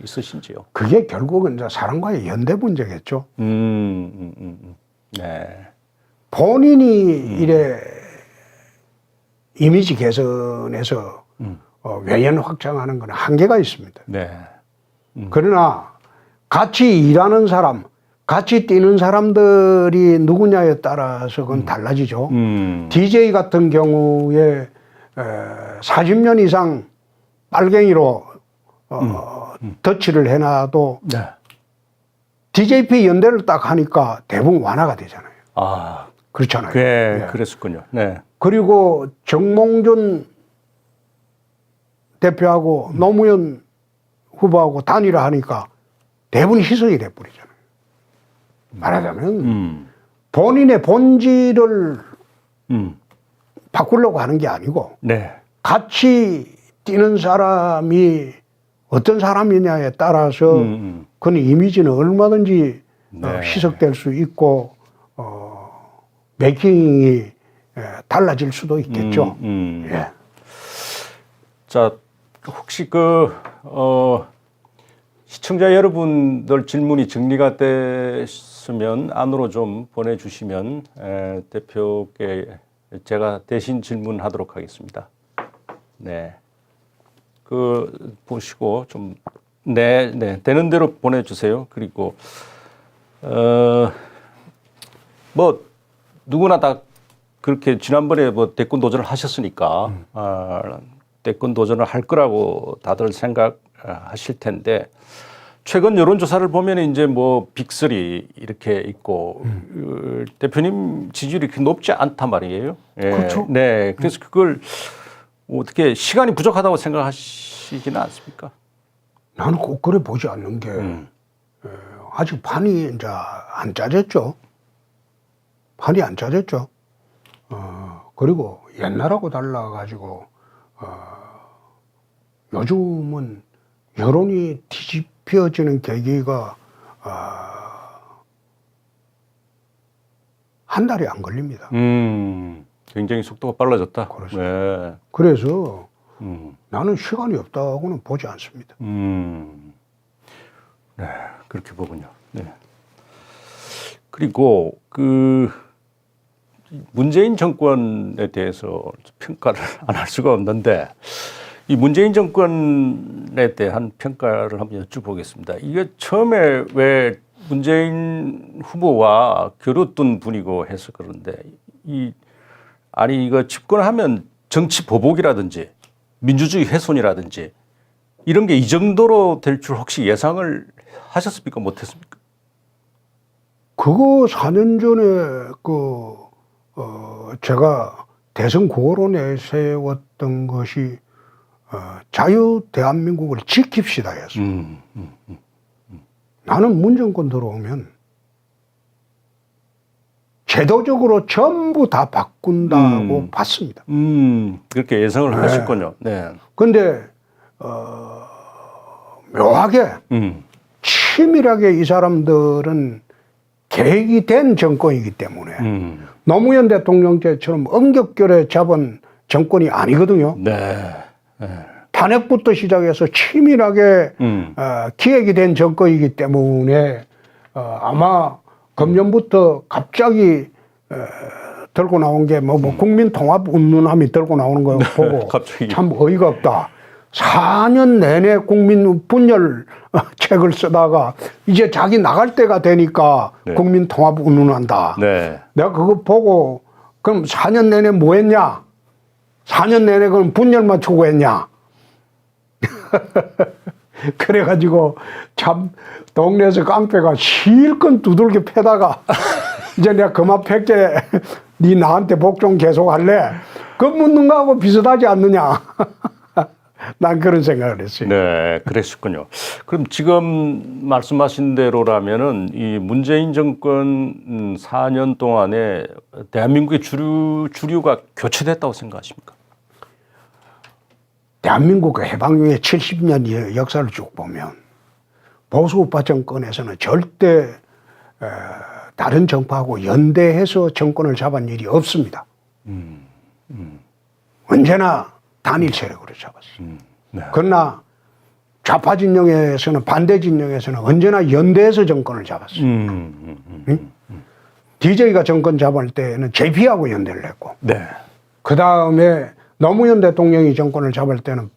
있으신지요? 그게 결국은 이제 사람과의 연대 문제겠죠. 네. 본인이 이래 이미지 개선에서 외연 확장하는 건 한계가 있습니다. 네. 그러나 같이 일하는 사람, 같이 뛰는 사람들이 누구냐에 따라서 그건 달라지죠. DJ 같은 경우에 40년 이상 빨갱이로 덧칠을 해놔도 네. DJP 연대를 딱 하니까 대부분 완화가 되잖아요. 아, 그렇잖아요. 네, 예. 그랬었군요. 네. 그리고 정몽준 대표하고 노무현 후보하고 단일화하니까 대부분 희석이 돼버리잖아요. 말하자면 본인의 본질을 바꾸려고 하는 게 아니고 네. 같이 뛰는 사람이 어떤 사람이냐에 따라서 그 이미지는 얼마든지 네. 희석될 수 있고 메이킹이 달라질 수도 있겠죠. 예. 자, 혹시 시청자 여러분들 질문이 정리가 됐으면 안으로 좀 보내주시면 대표께 제가 대신 질문하도록 하겠습니다. 네. 보시고 좀, 네, 되는 대로 보내주세요. 그리고, 누구나 다 그렇게 지난번에 대권 도전을 하셨으니까, 대권 도전을 할 거라고 다들 생각하실 텐데, 최근 여론조사를 보면 이제 빅3 이렇게 있고, 대표님 지지율이 그렇게 높지 않단 말이에요. 예. 그렇죠. 네. 그래서 그걸 어떻게 시간이 부족하다고 생각하시지는 않습니까? 나는 꼭 그래 보지 않는 게 아직 판이 이제 안 짜졌죠. 판이 안 짜졌죠. 그리고 옛날하고 달라가지고 요즘은 여론이 뒤집혀지는 계기가 한 달이 안 걸립니다. 굉장히 속도가 빨라졌다. 그렇죠. 네. 그래서 나는 시간이 없다고는 보지 않습니다. 네, 그렇게 보군요. 네. 그리고 문재인 정권에 대해서 평가를 안 할 수가 없는데 이 문재인 정권에 대한 평가를 한번 여쭤보겠습니다. 이게 처음에 왜 문재인 후보와 겨뤘던 분이고 해서 그런데 이거 집권하면 정치 보복이라든지 민주주의 훼손이라든지 이런 게 이 정도로 될 줄 혹시 예상을 하셨습니까? 못했습니까? 그거 4년 전에 제가 대선 구호로 내세웠던 것이 자유 대한민국을 지킵시다 했어. 나는 문정권 들어오면 제도적으로 전부 다 바꾼다고 봤습니다. 그렇게 예상을 하셨군요. 네. 근데 묘하게 치밀하게 이 사람들은 계획이 된 정권이기 때문에 노무현 대통령 때처럼 엄격결에 잡은 정권이 아니거든요. 네. 탄핵부터 시작해서 치밀하게 기획이 된 정권이기 때문에 아마 금년부터 갑자기 들고 나온 게 국민 통합 운운함이 들고 나오는 거 보고 갑자기. 참 어이가 없다. 4년 내내 국민 분열 책을 쓰다가 이제 자기 나갈 때가 되니까 네. 국민 통합 운운한다. 네. 내가 그거 보고 그럼 4년 내내 뭐 했냐? 4년 내내 그럼 분열만 추구했냐? 그래가지고 참 동네에서 깡패가 실컷 두들겨 패다가 이제 내가 그만 팰게 네 나한테 복종 계속 할래? 그 묻는 거하고 비슷하지 않느냐? 난 그런 생각을 했어요. 네, 그랬었군요. 그럼 지금 말씀하신 대로라면은 이 문재인 정권 4년 동안에 대한민국의 주류가 교체됐다고 생각하십니까? 대한민국 해방 이후에 70년 역사를 쭉 보면 보수 우파 정권에서는 절대 다른 정파하고 연대해서 정권을 잡은 일이 없습니다. 언제나 단일 세력으로 잡았어요. 네. 그러나 좌파 진영에서는 반대 진영에서는 언제나 연대해서 정권을 잡았어요. 응? DJ가 정권 잡을 때는 JP하고 연대를 했고, 네. 그 다음에 노무현 대통령이 정권을 잡을 때는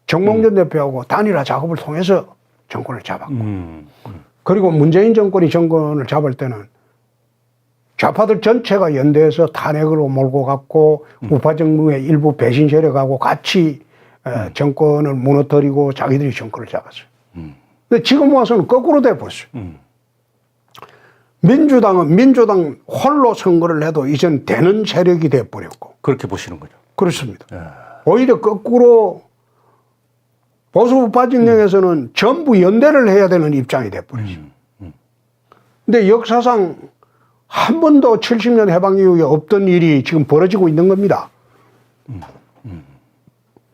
정몽준 대표하고 단일화 작업을 통해서 정권을 잡았고, 그리고 문재인 정권이 정권을 잡을 때는 좌파들 전체가 연대해서 탄핵으로 몰고 갔고, 우파 정부의 일부 배신 세력하고 같이 정권을 무너뜨리고 자기들이 정권을 잡았어요. 근데 지금 와서는 거꾸로 돼버렸어요. 민주당 홀로 선거를 해도 이젠 되는 세력이 돼버렸고. 그렇게 보시는 거죠. 그렇습니다. 오히려 거꾸로 보수 우파 진영에서는 전부 연대를 해야 되는 입장이 돼버리죠. 근데 역사상 한 번도 70년 해방 이후에 없던 일이 지금 벌어지고 있는 겁니다.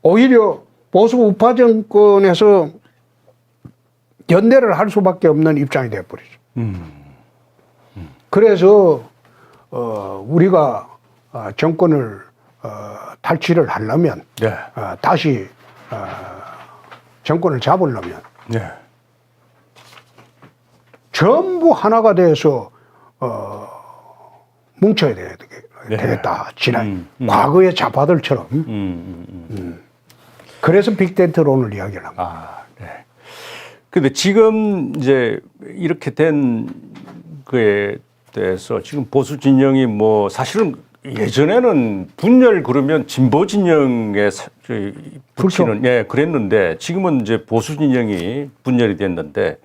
오히려 보수 우파 정권에서 연대를 할 수밖에 없는 입장이 돼버리죠. 그래서 우리가 정권을 탈취를 하려면, 네. 다시 정권을 잡으려면 네. 전부 하나가 돼서 뭉쳐야 되겠다. 지난 과거의 좌파들처럼. 그래서 빅텐트론을 이야기를 합니다. 아, 네. 근데 지금 이제 이렇게 된 거에 대해서 지금 보수 진영이 뭐 사실은 예전에는 분열 그러면 진보 진영에 붙이는, 예, 그랬는데 지금은 이제 보수 진영이 분열이 됐는데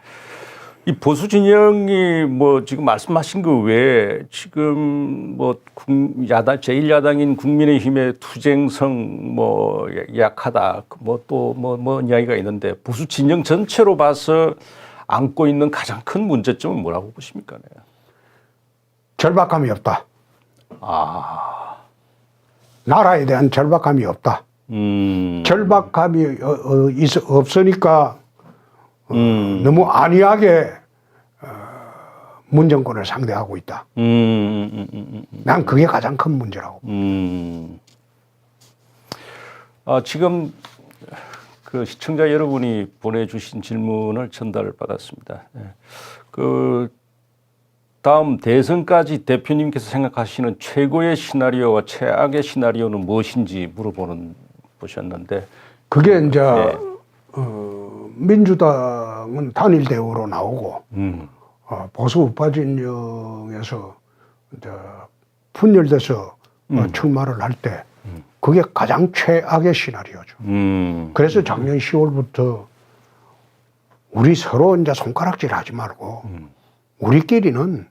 이 보수 진영이 뭐 지금 말씀하신 거 외에 지금 뭐 야당, 제1야당인 국민의힘의 투쟁성 뭐 약하다 뭐 또 뭐 이야기가 있는데 보수 진영 전체로 봐서 안고 있는 가장 큰 문제점은 뭐라고 보십니까? 네. 절박함이 없다. 나라에 대한 절박함이 없다. 절박함이 없으니까 너무 안이하게 문정권을 상대하고 있다. 난 그게 가장 큰 문제라고. 지금 그 시청자 여러분이 보내주신 질문을 전달을 받았습니다. 그 다음 대선까지 대표님께서 생각하시는 최고의 시나리오와 최악의 시나리오는 무엇인지 보셨는데 그게 이제 민주당은 단일 대우로 나오고 보수 우파 진영에서 이제 분열돼서 출마를 할 때 그게 가장 최악의 시나리오죠. 그래서 작년 10월부터 우리 서로 이제 손가락질 하지 말고 우리끼리는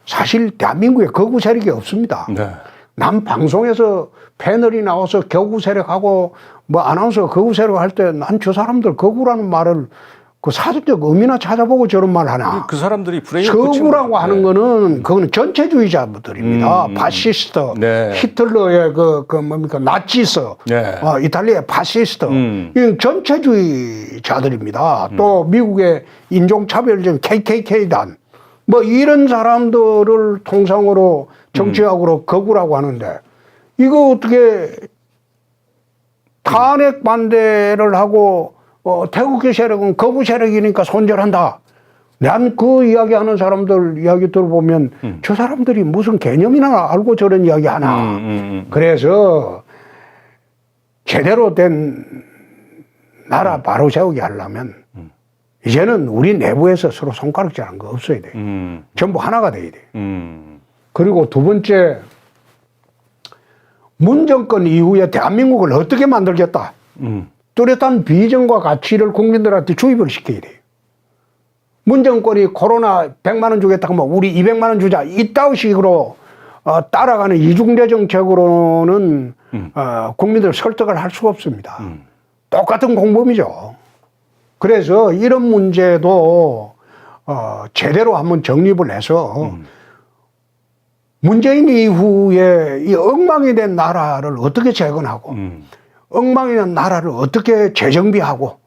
사실 대한민국에 거구 세력이 없습니다. 네. 남 방송에서 패널이 나와서 거구 세력하고 뭐 아나운서 거구 세력 할 때 난 저 사람들 거구라는 말을 그 사전적 의미나 찾아보고 저런 말 하나. 그 사람들이 프레임 거구라고 하는 거는 그거는 전체주의자들입니다. 파시스트, 네. 히틀러의 그 뭡니까 나치스, 네. 이탈리아의 파시스트, 이건 전체주의자들입니다. 또 미국의 인종차별적 KKK단, 뭐 이런 사람들을 통상으로 정치학으로 거구라고 하는데 이거 어떻게 탄핵 반대를 하고 태극기 세력은 거부 세력이니까 손절한다. 난 그 이야기하는 사람들 이야기 들어보면 저 사람들이 무슨 개념이나 알고 저런 이야기 하나. 그래서 제대로 된 나라 바로 세우게 하려면 이제는 우리 내부에서 서로 손가락질하는 거 없어야 돼. 전부 하나가 돼야 돼. 그리고 두 번째, 문 정권 이후에 대한민국을 어떻게 만들겠다. 뚜렷한 비전과 가치를 국민들한테 주입을 시켜야 돼요. 문 정권이 코로나 100만 원 주겠다 하면 우리 200만 원 주자. 이따위 식으로 따라가는 이중대 정책으로는 국민들 설득을 할 수가 없습니다. 똑같은 공범이죠. 그래서 이런 문제도 제대로 한번 정립을 해서 문재인 이후에 이 엉망이 된 나라를 어떻게 재건하고 엉망이 된 나라를 어떻게 재정비하고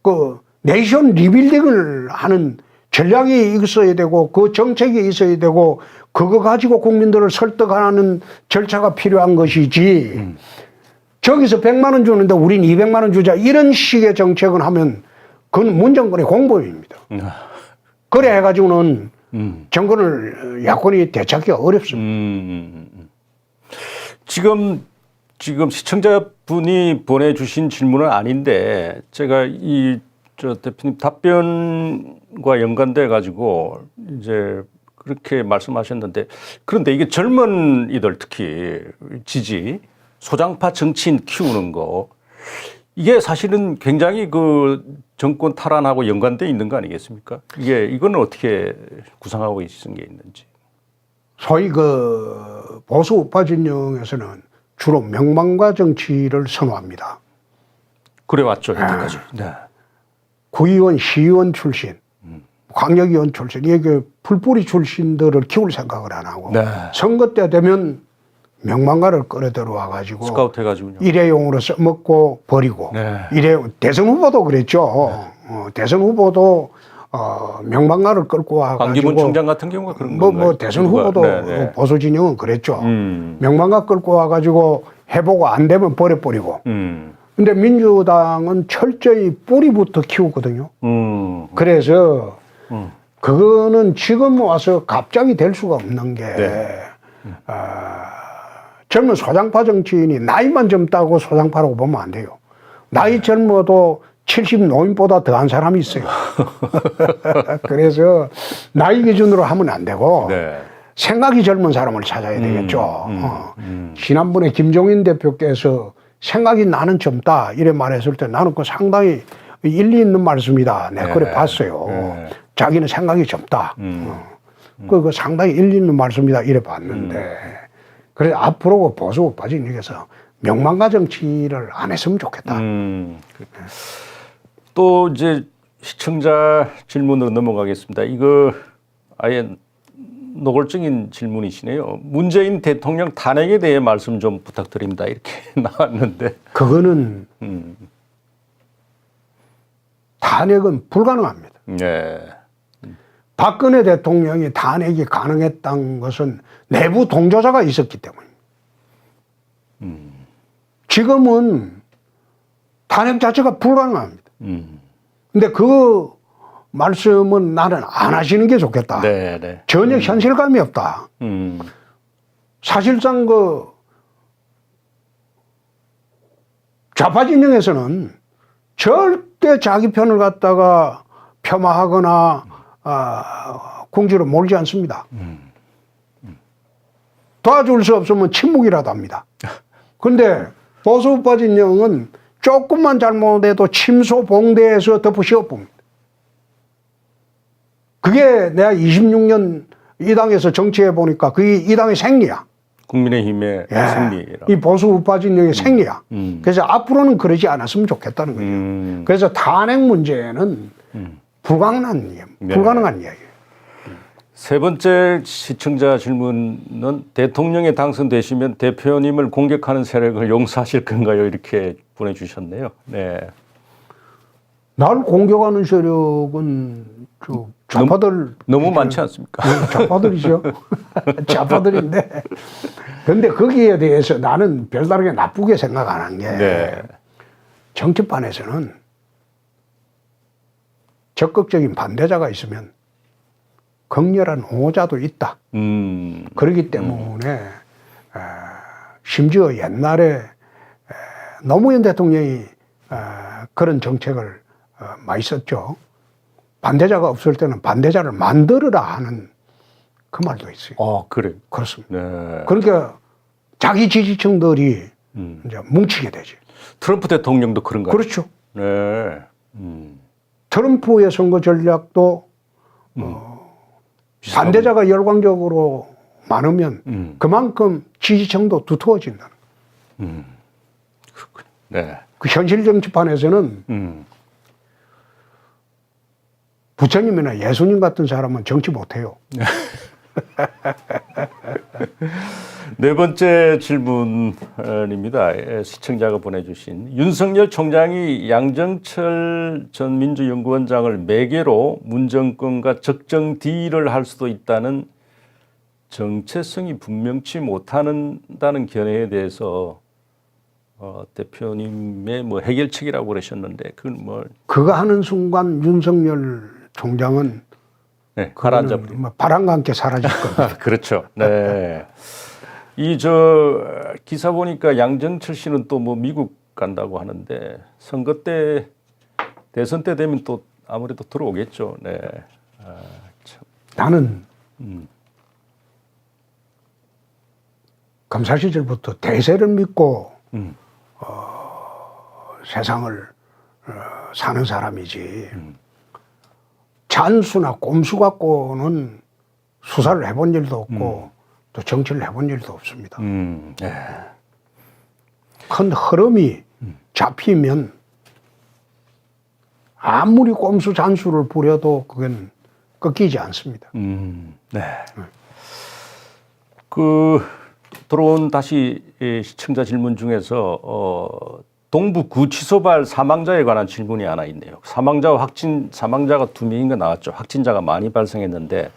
그 내션 리빌딩을 하는 전략이 있어야 되고 그 정책이 있어야 되고 그거 가지고 국민들을 설득하는 절차가 필요한 것이지 저기서 100만 원 주는데 우린 200만 원 주자 이런 식의 정책은 하면 그건 문정권의 공범입니다. 그래 해가지고는 정권을 야권이 되찾기가 어렵습니다. 지금 시청자분이 보내주신 질문은 아닌데 제가 대표님 답변과 연관돼 가지고 이제 그렇게 말씀하셨는데 그런데 이게 젊은이들 특히 소장파 정치인 키우는 거 이게 사실은 굉장히 그 정권 탈환하고 연관돼 있는 거 아니겠습니까? 이거는 어떻게 구상하고 있는 게 있는지. 소위 그 보수 우파 진영에서는 주로 명망과 정치를 선호합니다. 그래 왔죠 여태까지. 네. 구의원, 시의원 출신, 광역위원 출신, 이게 풀뿌리 출신들을 키울 생각을 안 하고 네. 선거 때 되면 명망가를 끌어들어와 가지고 스카우트 해가지고요. 일회용으로 써먹고 버리고 네. 대선 후보도 그랬죠. 대선 후보도 명망가를 끌고 와 가지고 반기문 총장 같은 경우가 그런 건가요? 대선 후보도 네. 보수 진영은 그랬죠. 명망가 끌고 와 가지고 해보고 안 되면 버려버리고. 근데 민주당은 철저히 뿌리부터 키우거든요. 그래서 그거는 지금 와서 갑자기 될 수가 없는 게 젊은 소장파 정치인이 나이만 젊다고 소장파라고 보면 안 돼요. 나이 젊어도 70 노인보다 더한 사람이 있어요. 그래서 나이 기준으로 하면 안 되고 생각이 젊은 사람을 찾아야 되겠죠. 지난번에 김종인 대표께서 생각이 나는 젊다 이래 말했을 때 나는 그 상당히 일리 있는 말씀이다. 내가 그래 봤어요. 자기는 생각이 젊다. 그 상당히 일리 있는 말씀이다 이래 봤는데 그래서 앞으로 보수 우파 진영에서 명망가 정치를 안 했으면 좋겠다. 또 이제 시청자 질문으로 넘어가겠습니다. 이거 아예 노골적인 질문이시네요. 문재인 대통령 탄핵에 대해 말씀 좀 부탁드립니다. 이렇게 나왔는데. 그거는 탄핵은 불가능합니다. 네. 박근혜 대통령이 탄핵이 가능했던 것은 내부 동조자가 있었기 때문입니다. 지금은 탄핵 자체가 불가능합니다. 근데 그 말씀은 나는 안 하시는 게 좋겠다. 네. 전혀 현실감이 없다. 사실상 그 좌파 진영에서는 절대 자기 편을 갖다가 폄하하거나 궁지로 몰지 않습니다. 도와줄 수 없으면 침묵이라도 합니다. 근데 보수 우파 진영은 조금만 잘못해도 침소 봉대에서 덮어 씌워봅니다. 그게 내가 26년 이 당에서 정치해 보니까 그게 이 당의 생리야. 국민의힘의 승리라. 이 보수 우파 진영의 생리야. 그래서 앞으로는 그러지 않았으면 좋겠다는 거예요. 그래서 탄핵 문제는 불가능한 이야기예요. 세 번째 시청자 질문은 대통령에 당선되시면 대표님을 공격하는 세력을 용서하실 건가요? 이렇게 보내주셨네요. 네. 날 공격하는 세력은 좌파들 너무 많지 않습니까? 좌파들이죠. 좌파들인데. 근데 거기에 대해서 나는 별다르게 나쁘게 생각 안 한 게 정치판에서는 적극적인 반대자가 있으면 극렬한 옹호자도 있다. 그렇기 때문에 심지어 옛날에 노무현 대통령이 그런 정책을 많이 썼죠. 반대자가 없을 때는 반대자를 만들어라 하는 그 말도 있어요. 그래. 그렇습니다. 네. 그러니까 자기 지지층들이 이제 뭉치게 되지. 트럼프 대통령도 그런가요? 그렇죠. 네. 트럼프의 선거 전략도 반대자가 열광적으로 많으면 그만큼 지지층도 두터워진다는 거예요. 그렇군요. 네. 그 현실 정치판에서는 부처님이나 예수님 같은 사람은 정치 못해요. 네 번째 질문입니다. 시청자가 보내주신 윤석열 총장이 양정철 전 민주연구원장을 매개로 문정권과 적정 딜을 할 수도 있다는 정체성이 분명치 못한다는 견해에 대해서 대표님의 뭐 해결책이라고 그러셨는데 그건 뭐 그거 하는 순간 윤석열 총장은 네, 가라앉아버립니다. 뭐 바람과 함께 사라질 겁니다. 그렇죠. 네. 이 기사 보니까 양정철 씨는 또 뭐 미국 간다고 하는데 선거 때 대선 때 되면 또 아무래도 들어오겠죠. 네. 참. 나는 검사 시절부터 대세를 믿고 세상을 사는 사람이지 잔수나 꼼수 갖고는 수사를 해본 일도 없고 또 정치를 해본 일도 없습니다. 네. 큰 흐름이 잡히면 아무리 꼼수 잔수를 부려도 그건 꺾이지 않습니다. 네. 들어온 다시 시청자 질문 중에서 동부 구치소발 사망자에 관한 질문이 하나 있네요. 사망자가 2명인가 나왔죠. 확진자가 많이 발생했는데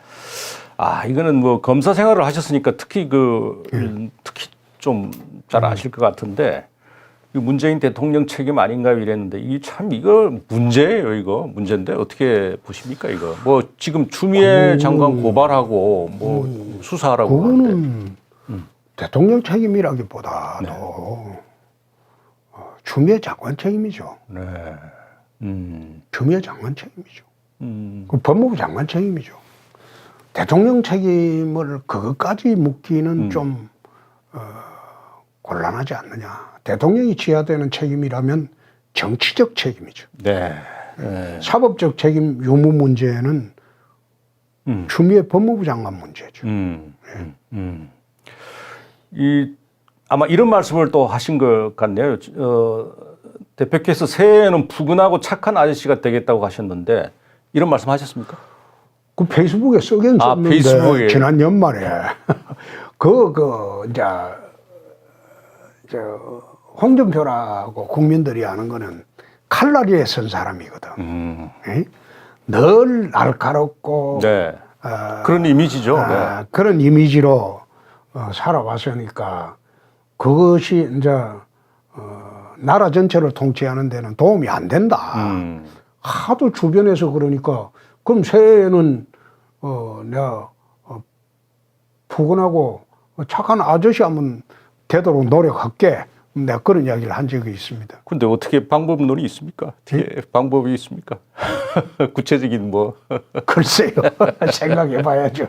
이거는 뭐 검사 생활을 하셨으니까 특히 특히 좀 잘 아실 것 같은데 문재인 대통령 책임 아닌가요? 이랬는데 이거 문제예요. 이거 문제인데 어떻게 보십니까? 이거 뭐 지금 추미애 장관 고발하고 뭐 수사하라고 그거는 대통령 책임이라기보다도 추미애 장관 책임이죠. 네. 추미애 장관 책임이죠. 그 법무부 장관 책임이죠. 대통령 책임을 그것까지 묻기는 좀 곤란하지 않느냐. 대통령이 지어야 되는 책임이라면 정치적 책임이죠. 네. 사법적 책임 유무 문제는 추미애 법무부 장관 문제죠. 아마 이런 말씀을 또 하신 것 같네요. 대표께서 새해에는 푸근하고 착한 아저씨가 되겠다고 하셨는데 이런 말씀 하셨습니까? 그 페이스북에 쓰긴 썼는데 페이스북에. 지난 연말에 홍준표라고 국민들이 아는 거는 칼날리에 선 사람이거든. 에? 늘 날카롭고 네. 그런 이미지죠. 네. 그런 이미지로 살아왔으니까 그것이 이제 나라 전체를 통치하는 데는 도움이 안 된다. 하도 주변에서 그러니까 그럼 새해에는 내가 푸근하고 착한 아저씨 한번 되도록 노력할게. 내가 그런 이야기를 한 적이 있습니다. 근데 어떻게 방법론이 있습니까? 어떻게 방법이 있습니까? 구체적인 뭐. 글쎄요. 생각해 봐야죠.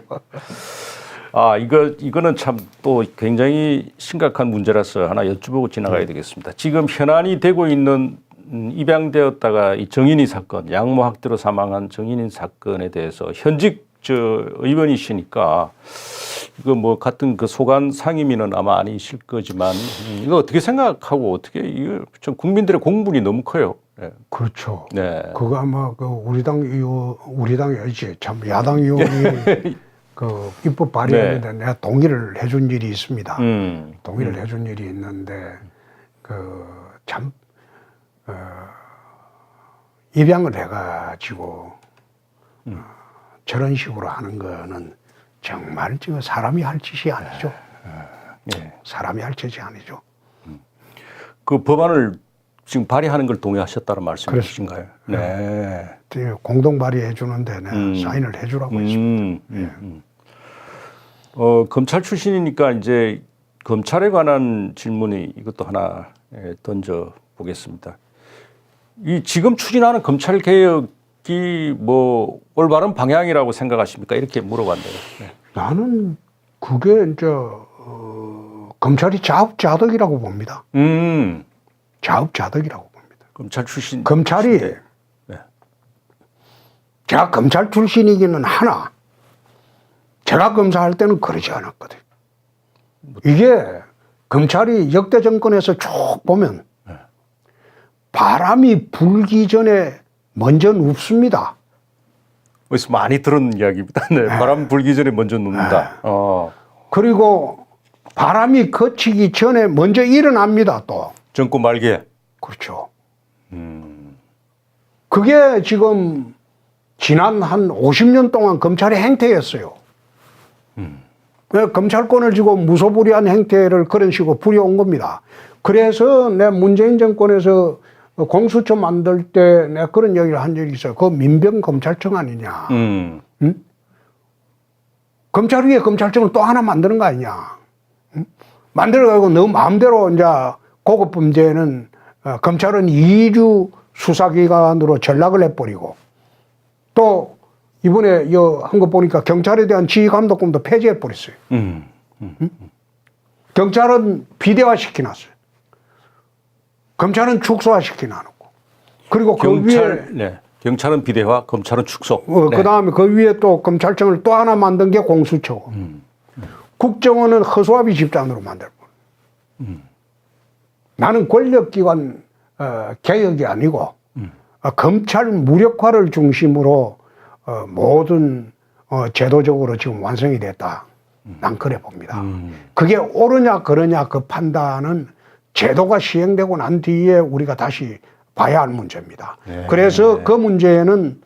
이거는 참 또 굉장히 심각한 문제라서 하나 여쭤보고 지나가야 되겠습니다. 지금 현안이 되고 있는 입양되었다가 이 정인이 사건, 양모 학대로 사망한 정인이 사건에 대해서 현직 의원이시니까 이거 뭐 같은 그 소관 상임위는 아마 아니실 거지만 이거 어떻게 생각하고 어떻게 이거 좀 국민들의 공분이 너무 커요. 네. 그렇죠. 네. 그거 아마 그 우리 당이지 참 야당 의원이 그 입법 발의하는데 네. 내가 동의를 해준 일이 있습니다. 동의를 음. 해준 일이 있는데 참 입양을 해가지고 저런 식으로 하는 거는 정말 지금 사람이 할 짓이 아니죠. 네. 사람이 할 짓이 아니죠. 그 법안을 지금 발의하는 걸 동의하셨다는 말씀이신가요? 네. 공동 발의해 주는데 내가 사인을 해주라고 했습니다. 검찰 출신이니까 이제 검찰에 관한 질문이 이것도 하나 던져 보겠습니다. 이 지금 추진하는 검찰 개혁이 뭐 올바른 방향이라고 생각하십니까? 이렇게 물어봤네요. 네. 나는 그게 이제 검찰이 자업자득이라고 봅니다. 자업자득이라고 봅니다. 검찰 출신 검찰이 네. 제가 검찰 출신이기는 하나 제가 검사할 때는 그러지 않았거든. 이게 검찰이 역대 정권에서 쭉 보면 바람이 불기 전에 먼저 눕습니다. 어디서 많이 들은 이야기입니다. 네. 바람 불기 전에 먼저 눕는다. 그리고 바람이 거치기 전에 먼저 일어납니다, 또. 정권 말기에. 그렇죠. 그게 지금 지난 한 50년 동안 검찰의 행태였어요. 검찰권을 쥐고 무소불위한 행태를 그런 식으로 부려온 겁니다. 그래서 내 문재인 정권에서 공수처 만들 때 내가 그런 얘기를 한 적이 있어요. 그 민병검찰청 아니냐. 응? 검찰 위에 검찰청을 또 하나 만드는 거 아니냐. 응? 만들어가지고 너 마음대로 이제 고급 범죄는 검찰은 이주 수사기관으로 전락을 해버리고 또 이번에 한 거 보니까 경찰에 대한 지휘감독권도 폐지해버렸어요. 응? 경찰은 비대화 시켜놨어요. 검찰은 축소화 시켜놔놓고. 그리고 경찰, 그 위에. 경찰은 비대화, 검찰은 축소. 그 다음에 그 위에 또 검찰청을 또 하나 만든 게 공수처고. 국정원은 허수아비 집단으로 만들고. 나는 권력기관 개혁이 아니고 검찰 무력화를 중심으로 모든 제도적으로 지금 완성이 됐다. 난 그래 봅니다. 그게 옳으냐 그러냐 그 판단은 제도가 시행되고 난 뒤에 우리가 다시 봐야 할 문제입니다. 네. 그래서 그 문제는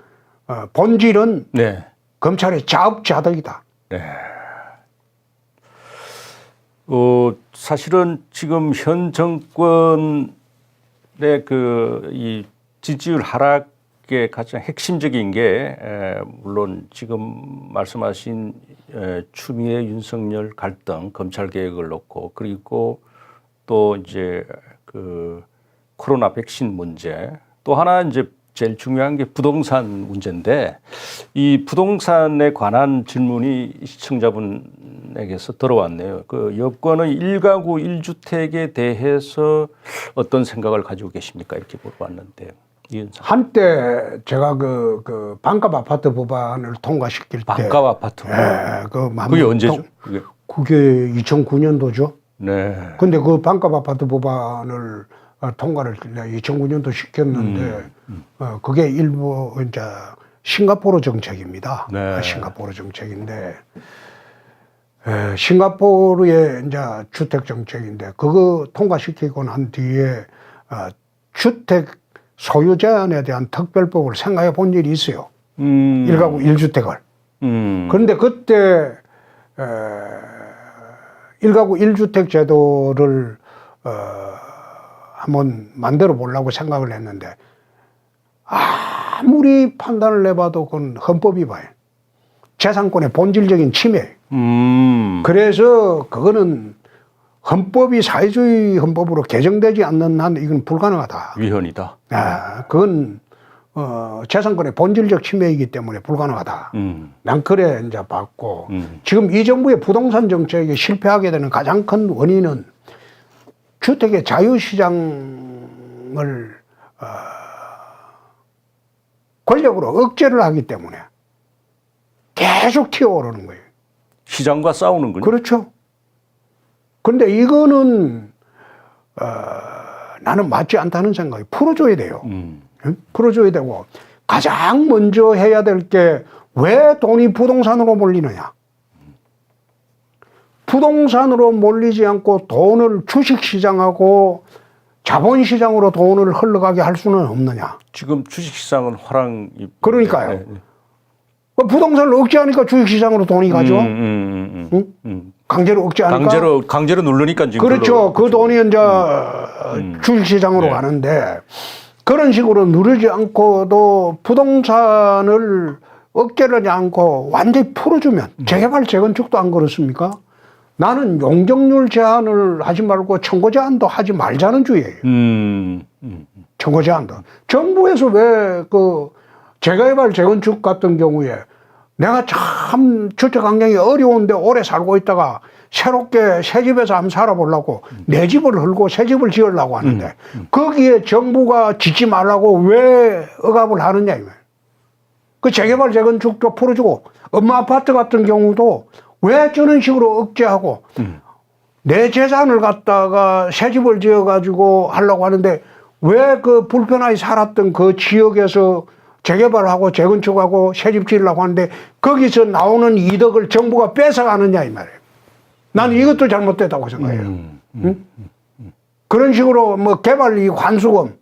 본질은 네. 검찰의 자업자득이다. 네. 사실은 지금 현 정권의 이 지지율 하락의 가장 핵심적인 게 물론 지금 말씀하신 추미애 윤석열 갈등, 검찰 개혁을 놓고 그리고 또 이제 그 코로나 백신 문제, 또 하나 이제 제일 중요한 게 부동산 문제인데 이 부동산에 관한 질문이 시청자분에게서 들어왔네요. 그 여권의 1가구 1주택에 대해서 어떤 생각을 가지고 계십니까? 이렇게 물어봤는데. 한때 제가 그 반값 아파트 법안을 통과시킬 때 반값 아파트. 그게 언제죠? 그게 2009년도죠. 네. 근데 그 반값 아파트 법안을 통과를 2009년도 시켰는데 그게 일부 이제 싱가포르 정책입니다. 네. 싱가포르 정책인데 싱가포르의 이제 주택 정책인데 그거 통과시키고 난 뒤에 주택 소유 제한에 대한 특별법을 생각해 본 일이 있어요. 1가구 1주택을. 그런데 그때 1가구 1주택 제도를 한번 만들어 보려고 생각을 했는데 아무리 판단을 해봐도 그건 헌법 위반, 재산권의 본질적인 침해. 그래서 그거는 헌법이 사회주의 헌법으로 개정되지 않는 한 이건 불가능하다. 위헌이다. 그건 재산권의 본질적 침해이기 때문에 불가능하다. 난 그래 이제 봤고 지금 이 정부의 부동산 정책이 실패하게 되는 가장 큰 원인은 주택의 자유시장을 권력으로 억제를 하기 때문에 계속 튀어오르는 거예요. 시장과 싸우는군요. 그렇죠. 근데 이거는 나는 맞지 않다는 생각이 풀어줘야 돼요. 풀어줘야 되고 가장 먼저 해야 될 게 왜 돈이 부동산으로 몰리느냐. 부동산으로 몰리지 않고 돈을 주식시장하고 자본시장으로 돈을 흘러가게 할 수는 없느냐. 지금 주식시장은 화랑이. 그러니까요. 네. 부동산을 억제하니까 주식시장으로 돈이 가죠. 응? 강제로 억제하니까. 강제로 누르니까 지금. 그렇죠. 그 돈이 이제 주식시장으로 네. 가는데 그런 식으로 누르지 않고도 부동산을 억제하지 않고 완전히 풀어주면 재개발, 재건축도 안 그렇습니까? 나는 용적률 제한을 하지 말고 청구 제한도 하지 말자는 주의예요. 청구 제한도. 정부에서 왜 그 재개발, 재건축 같은 경우에 내가 참 주택 환경이 어려운데 오래 살고 있다가 새롭게 새 집에서 한번 살아보려고 내 집을 헐고 새 집을 지으려고 하는데 거기에 정부가 짓지 말라고 왜 억압을 하느냐 이거예요. 그 재개발, 재건축도 풀어주고 엄마 아파트 같은 경우도 왜 저런 식으로 억제하고 내 재산을 갖다가 새 집을 지어가지고 하려고 하는데 왜 그 불편하게 살았던 그 지역에서 재개발하고 재건축하고 새 집 지으려고 하는데 거기서 나오는 이득을 정부가 뺏어가느냐 이 말이에요. 나는 이것도 잘못됐다고 생각해요. 응? 그런 식으로 뭐 개발 이익 환수금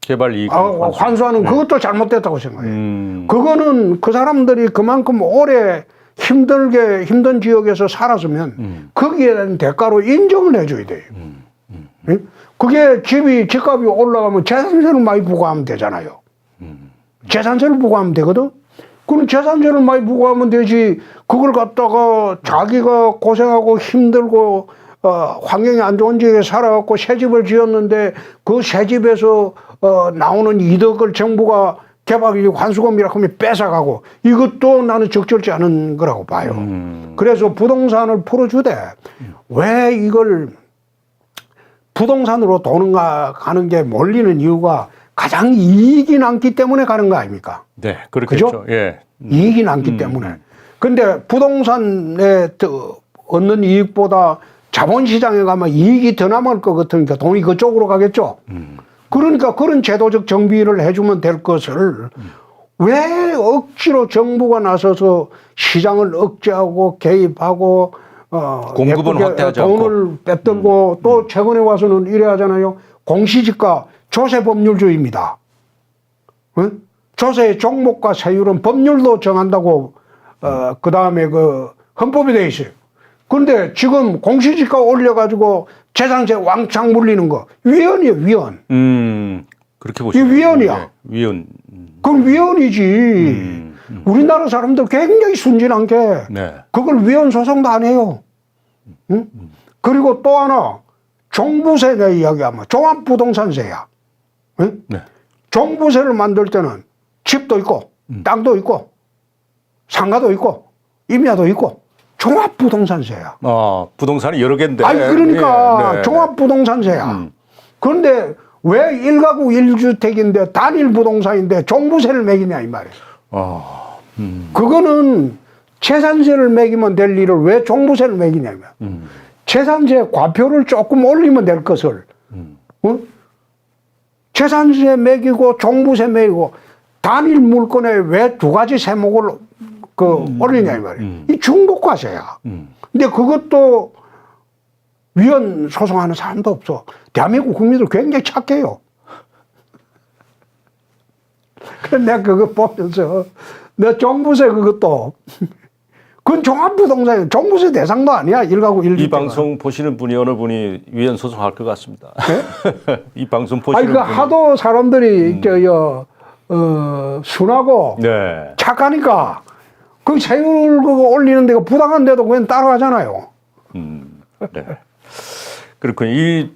개발 이익 환수하는 그것도 잘못됐다고 생각해요. 그거는 그 사람들이 그만큼 오래 힘든 지역에서 살았으면 거기에 대한 대가로 인정을 해줘야 돼요. 응? 그게 집값이 올라가면 재산세를 많이 부과하면 되잖아요. 재산세를 부과하면 되거든. 그럼 재산세를 많이 부과하면 되지. 그걸 갖다가 자기가 고생하고 힘들고 환경이 안 좋은 지역에 살아갖고 새 집을 지었는데 그 새 집에서 나오는 이득을 정부가 개발이익 환수금이라고 하면 뺏어가고 이것도 나는 적절치 않은 거라고 봐요. 그래서 부동산을 풀어주되 왜 이걸 부동산으로 도는 가는 게 몰리는 이유가 가장 이익이 남기 때문에 가는 거 아닙니까? 네, 그렇겠죠. 그죠? 예. 이익이 남기 때문에. 근데 부동산에 얻는 이익보다 자본시장에 가면 이익이 더 남을 것 같으니까 돈이 그쪽으로 가겠죠. 그러니까 그런 제도적 정비를 해주면 될 것을 왜 억지로 정부가 나서서 시장을 억제하고 개입하고 공급은 확대하지 않고 돈을 빼들고 또 최근에 와서는 이래 하잖아요. 공시지가 조세 법률주의입니다. 응? 조세의 종목과 세율은 법률도 정한다고 그 다음에 그 헌법에 돼 있어요. 그런데 지금 공시지가 올려가지고 재산세 왕창 물리는 거 위헌이에요, 위헌. 그렇게 보시면 이 위헌이야. 네, 위헌. 그건 위헌이지. 우리나라 사람들 굉장히 순진한 게 네. 그걸 위헌 소송도 안 해요. 응? 그리고 또 하나 종부세 내 이야기하면 종합부동산세야. 응? 네. 종부세를 만들 때는 집도 있고 땅도 있고 상가도 있고 임야도 있고 종합부동산세야. 부동산이 여러 개인데. 아니 그러니까 예, 네. 종합부동산세야. 그런데 왜 1가구 1주택인데 단일 부동산인데 종부세를 매기냐 이 말이에요. 그거는 재산세를 매기면 될 일을 왜 종부세를 매기냐면 재산세 과표를 조금 올리면 될 것을 재산세 매기고 종부세 매기고 단일 물건에 왜 두 가지 세목을 올리냐 이 말이에요. 이 중복과세야. 근데 그것도 위헌 소송하는 사람도 없어. 대한민국 국민들 굉장히 착해요. 그래서 내가 그거 보면서 내 종부세 그것도 그건 종합부동산이야. 종부세 대상도 아니야. 1가구 1주택. 이 방송 보시는 분이 어느 분이 위헌 소송할 것 같습니다. 네? 이 방송 보시는 아니, 그 분이. 하도 사람들이 순하고 네. 착하니까 그 세율 그거 올리는 데가 부당한데도 그냥 따라가잖아요. 네. 그렇군요.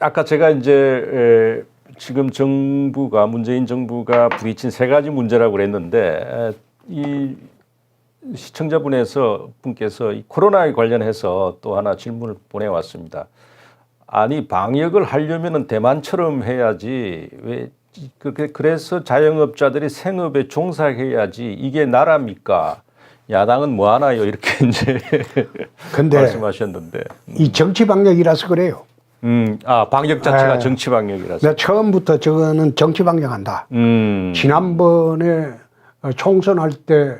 아까 제가 이제 지금 정부가 문재인 정부가 부딪힌 세 가지 문제라고 그랬는데 이 시청자분께서 이 코로나에 관련해서 또 하나 질문을 보내왔습니다. 아니 방역을 하려면은 대만처럼 해야지 왜 그래서 자영업자들이 생업에 종사해야지 이게 나라입니까? 야당은 뭐 하나요? 이렇게 이제 근데 말씀하셨는데. 이 정치 방역이라서 그래요. 방역 자체가 네. 정치 방역이라서. 내가 처음부터 저거는 정치 방역한다. 지난번에 총선할 때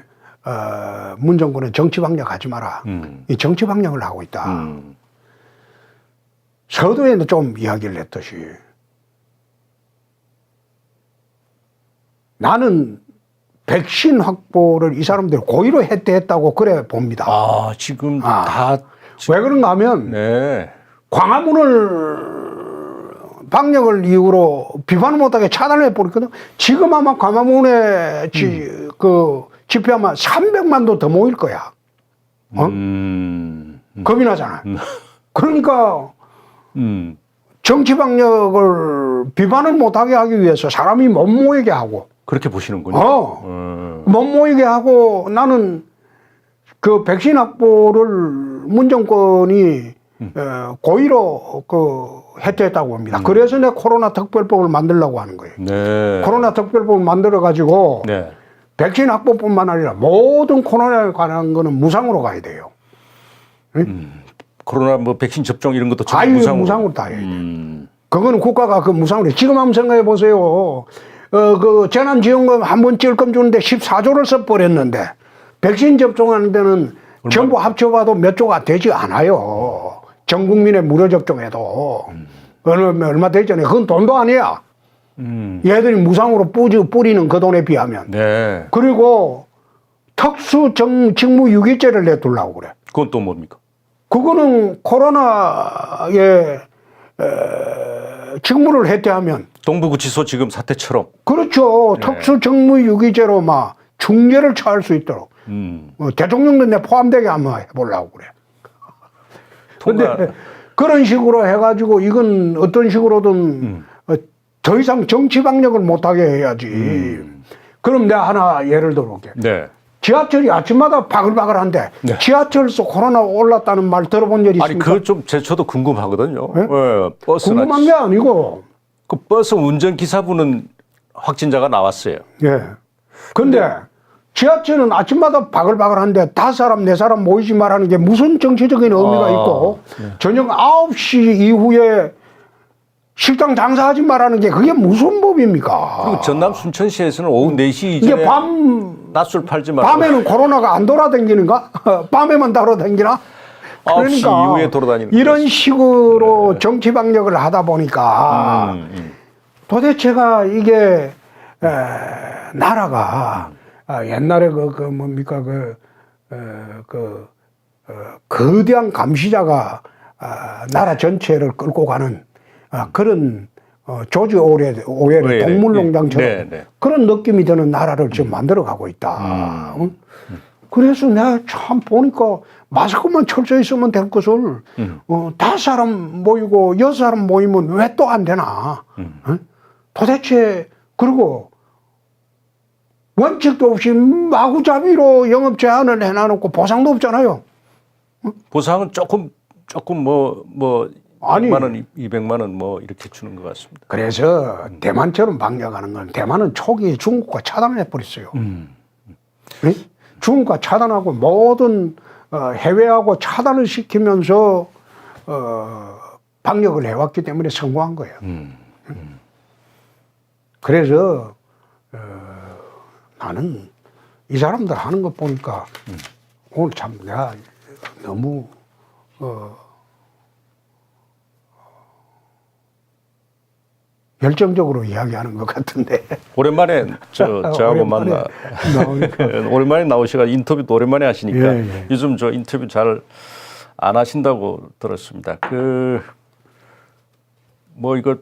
문정권은 정치 방역하지 마라. 이 정치 방역을 하고 있다. 서두에는 좀 이야기를 했듯이 나는 백신 확보를 이 사람들이 고의로 했다고 그래 봅니다. 지금 다. 왜 그런가 하면 네. 광화문을 방역을 이유로 비판을 못하게 차단해 버렸거든. 지금 아마 광화문에 그 집회 아마 300만도 더 모일 거야. 겁이 나잖아. 그러니까 정치 방역을 비판을 못하게 하기 위해서 사람이 못 모이게 하고. 그렇게 보시는군요. 못 모이게 하고 나는 그 백신 확보를 문정권이 고의로 해태했다고 봅니다. 그래서 내가 코로나 특별법을 만들려고 하는 거예요. 네. 코로나 특별법을 만들어 가지고 네. 백신 확보뿐만 아니라 모든 코로나에 관한 거는 무상으로 가야 돼요. 코로나 뭐 백신 접종 이런 것도 전부 무상으로 다 해야 돼요. 그거는 국가가 그 무상으로. 지금 한번 생각해 보세요. 그 재난지원금 한 번 찔끔 주는데 14조를 써버렸는데 백신 접종하는 데는 전부 합쳐봐도 몇 조가 되지 않아요. 전 국민의 무료 접종해도. 얼마 되잖아요. 그건 돈도 아니야. 얘들이 무상으로 뿌리는 그 돈에 비하면. 네. 그리고 특수 직무유기죄를 내두려고 그래. 그건 또 뭡니까? 그거는 코로나에 직무를 해태하면. 동부구치소 지금 사태처럼. 그렇죠. 네. 특수 직무유기죄로 막 중죄를 처할 수 있도록. 대통령도 내 포함되게 한번 해보려고 그래. 근데 그런 식으로 해가지고 이건 어떤 식으로든 더 이상 정치 방역을 못하게 해야지. 그럼 내가 하나 예를 들어볼게. 네. 지하철이 아침마다 바글바글한데 네. 지하철에서 코로나 올랐다는 말 들어본 적 있습니까? 아니 그거 좀 저도 궁금하거든요. 네? 네, 버스나 궁금한 게 아니고. 그 버스 운전기사분은 확진자가 나왔어요. 예. 근데 지하철은 아침마다 바글바글한데 5사람, 4사람 모이지 말라는 게 무슨 정치적인 의미가 있고 저녁 9시 이후에 식당 장사하지 말라는 게 그게 무슨 법입니까? 그리고 전남 순천시에서는 오후 4시 이게 이전에 낮술 팔지 말고 밤에는 코로나가 안 돌아다니는가? 밤에만 돌아다니나? 9시 이후에 돌아다니는 이런 식으로 정치 방역을 하다 보니까 도대체가 이게 나라가 옛날에 뭡니까 거대한 감시자가 나라 전체를 끌고 가는 그런 조지 오웰의 동물농장처럼 네, 네. 그런 느낌이 드는 나라를 지금 만들어가고 있다. 응? 그래서 내가 참 보니까 마스크만 철저히 쓰면 될 것을 5사람 모이고 6사람 모이면 왜 또 안 되나? 응? 도대체 그리고 원칙도 없이 마구잡이로 영업 제한을 해놔놓고 보상도 없잖아요. 보상은 조금 아니. 100만 원, 200만 원 뭐 이렇게 주는 것 같습니다. 그래서 대만처럼 방역하는 건 대만은 초기에 중국과 차단해 버렸어요. 네? 중국과 차단하고 모든 해외하고 차단을 시키면서 방역을 해왔기 때문에 성공한 거예요. 그래서 나는 이 사람들 하는 거 보니까 오늘 참 내가 너무 열정적으로 이야기하는 것 같은데. 오랜만에 저하고 만나 오랜만에 나오시가 인터뷰도 오랜만에 하시니까 예. 요즘 저 인터뷰 잘 안 하신다고 들었습니다. 이거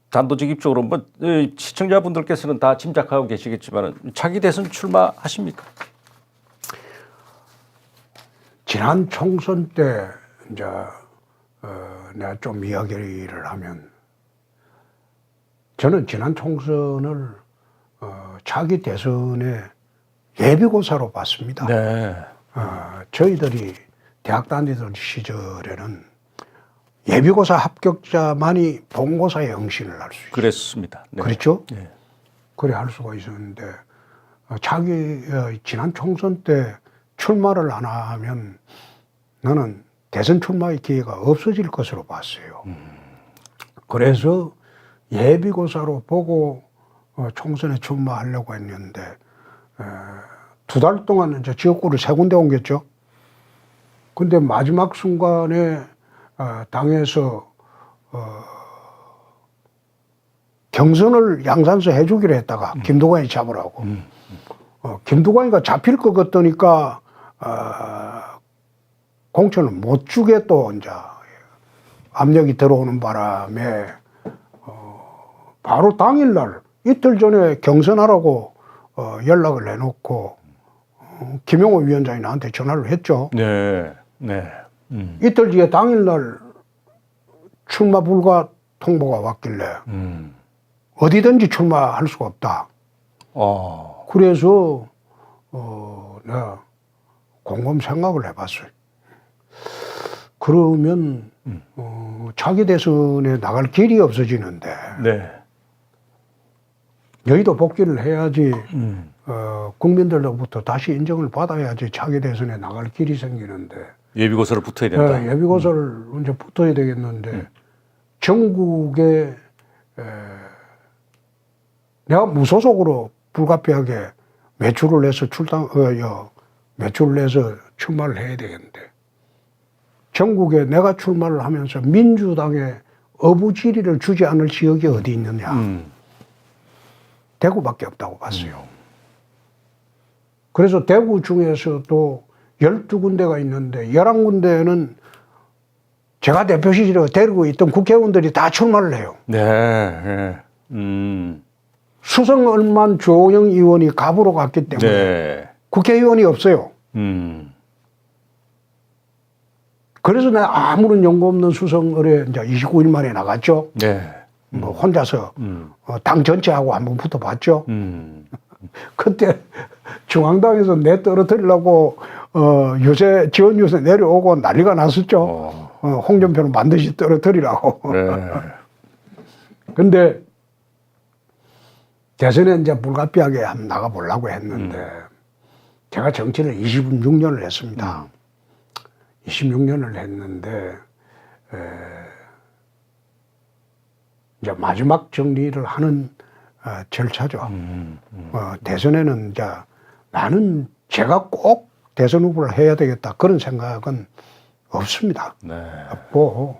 단도직입적으로 시청자분들께서는 다 짐작하고 계시겠지만 차기 대선 출마하십니까? 지난 총선 때 이제 내가 좀 이야기를 하면 저는 지난 총선을 차기 대선의 예비고사로 봤습니다. 네. 저희들이 대학 다니던 시절에는 예비고사 합격자만이 본고사에 응시를 할 수 있어요. 그랬습니다. 네. 그렇죠? 네. 그래 할 수가 있었는데 지난 총선 때 출마를 안 하면 나는 대선 출마의 기회가 없어질 것으로 봤어요. 그래서 예비고사로 보고 총선에 출마하려고 했는데 2달 동안 이제 지역구를 3군데 옮겼죠. 근데 마지막 순간에 당에서 경선을 양산서 해주기로 했다가 김두관이 잡으라고. 김두관이가 잡힐 것 같으니까 공천을 못 주게 또 이제 압력이 들어오는 바람에 바로 당일날 이틀 전에 경선하라고 연락을 해놓고 김용호 위원장이 나한테 전화를 했죠. 네. 네. 이틀 뒤에 당일날 출마 불가 통보가 왔길래 어디든지 출마할 수가 없다. 그래서 내가 곰곰 생각을 해봤어요. 그러면 차기 대선에 나갈 길이 없어지는데 네. 여의도 복귀를 해야지 국민들로부터 다시 인정을 받아야지 차기 대선에 나갈 길이 생기는데 예비고사를 붙어야 된다. 예비고사를 이제 붙어야 되겠는데 전국에 내가 무소속으로 불가피하게 외출을 해서 매출을 내서 출마를 해야 되겠는데 전국에 내가 출마를 하면서 민주당에 어부지리를 주지 않을 지역이 어디 있느냐. 대구밖에 없다고 봤어요. 그래서 대구 중에서도 12군데가 있는데 11군데는 제가 대표실에 데리고 있던 국회의원들이 다 출마를 해요. 네. 수성을만 조영 의원이 갑으로 갔기 때문에 네. 국회의원이 없어요. 그래서 내가 아무런 연고 없는 수성을에 이제 29일 만에 나갔죠. 네. 뭐 혼자서 당 전체하고 한번 붙어봤죠. 그때 중앙당에서 내 떨어뜨리려고 지원 유세 내려오고 난리가 났었죠. 홍준표는 반드시 떨어뜨리라고. 네. 근데 대선에 이제 불가피하게 한번 나가보려고 했는데 제가 정치를 26년을 했습니다. 26년을 했는데 이제 마지막 정리를 하는 절차죠. 대선에는 이제 나는 제가 꼭 대선 후보를 해야 되겠다 그런 생각은 없습니다. 네. 없고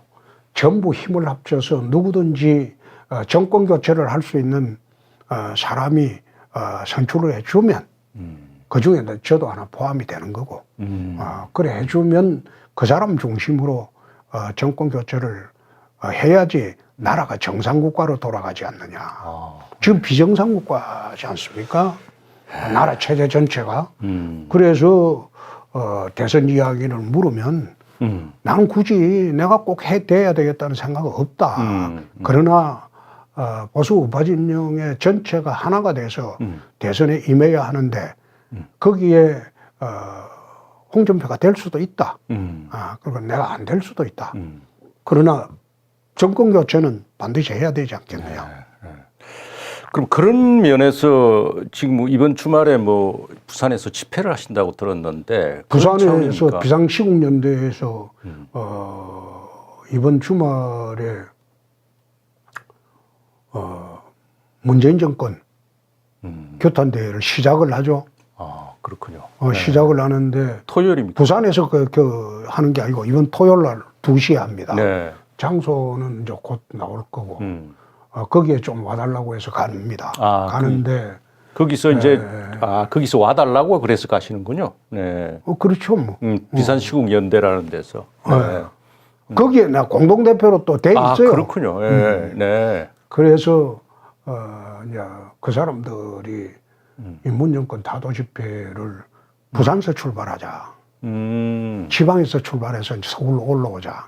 전부 힘을 합쳐서 누구든지 정권 교체를 할 수 있는 사람이 선출을 해주면 그 중에 저도 하나 포함이 되는 거고 그래 해주면 그 사람 중심으로 정권 교체를 해야지 나라가 정상국가로 돌아가지 않느냐. 지금 비정상국가지 않습니까? 나라 체제 전체가. 그래서 대선 이야기를 물으면 나는 굳이 내가 꼭 돼야 되겠다는 생각은 없다. 그러나 보수 우파 진영의 전체가 하나가 돼서 대선에 임해야 하는데 거기에 홍준표가 될 수도 있다. 그리고 내가 안 될 수도 있다. 그러나 정권 교체는 반드시 해야 되지 않겠느냐. 그럼 그런 면에서 지금 이번 주말에 뭐 부산에서 집회를 하신다고 들었는데 부산에서 비상시국연대에서 이번 주말에 문재인 정권 규탄대회를 시작을 하죠. 아, 그렇군요. 시작을 하는데 토요일입니까? 부산에서 하는 게 아니고 이번 토요일 날 2시에 합니다. 네. 장소는 이제 곧 나올 거고 거기에 좀 와달라고 해서 갑니다. 가는데 거기서 이제 거기서 와달라고 그래서 가시는군요. 네. 그렇죠 뭐. 비산시국연대라는 데서. 네. 거기에 나 공동대표로 또 돼 있어요. 그렇군요. 네. 네. 그래서 이제 그 사람들이 이 문정권 타도 집회를 부산에서 출발하자. 지방에서 출발해서 이제 서울로 올라오자.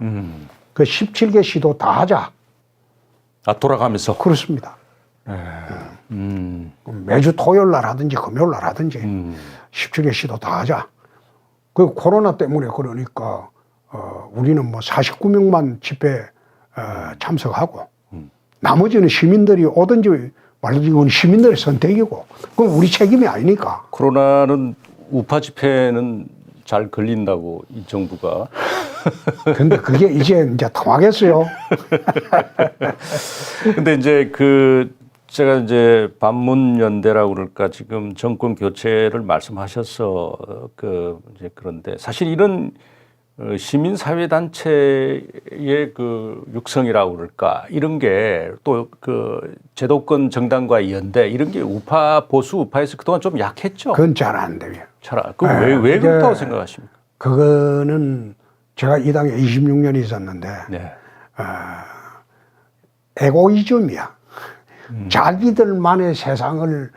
그 17개 시도 다 하자. 돌아가면서. 그렇습니다. 매주 토요일 날 하든지 금요일 날 하든지 17개 시도 다 하자. 그 코로나 때문에 그러니까 우리는 뭐 49명만 집회 참석하고 나머지는 시민들이 오든지 말든지 그건 시민들의 선택이고 그건 우리 책임이 아니니까. 코로나는 우파 집회는 잘 걸린다고 이 정부가. 근데 그게 이제 통하겠어요. 근데 이제 제가 이제 반문연대라고 그럴까 지금 정권 교체를 말씀하셔서 이제 그런데 사실 이런 시민사회단체의 육성이라고 그럴까 이런 게 또 제도권 정당과의 연대 이런 게 보수 우파에서 그동안 좀 약했죠. 그건 잘 안 돼요. 왜 그렇다고 생각하십니까? 그거는 제가 이 당에 26년이 있었는데 네. 에고이즘이야. 자기들만의 세상을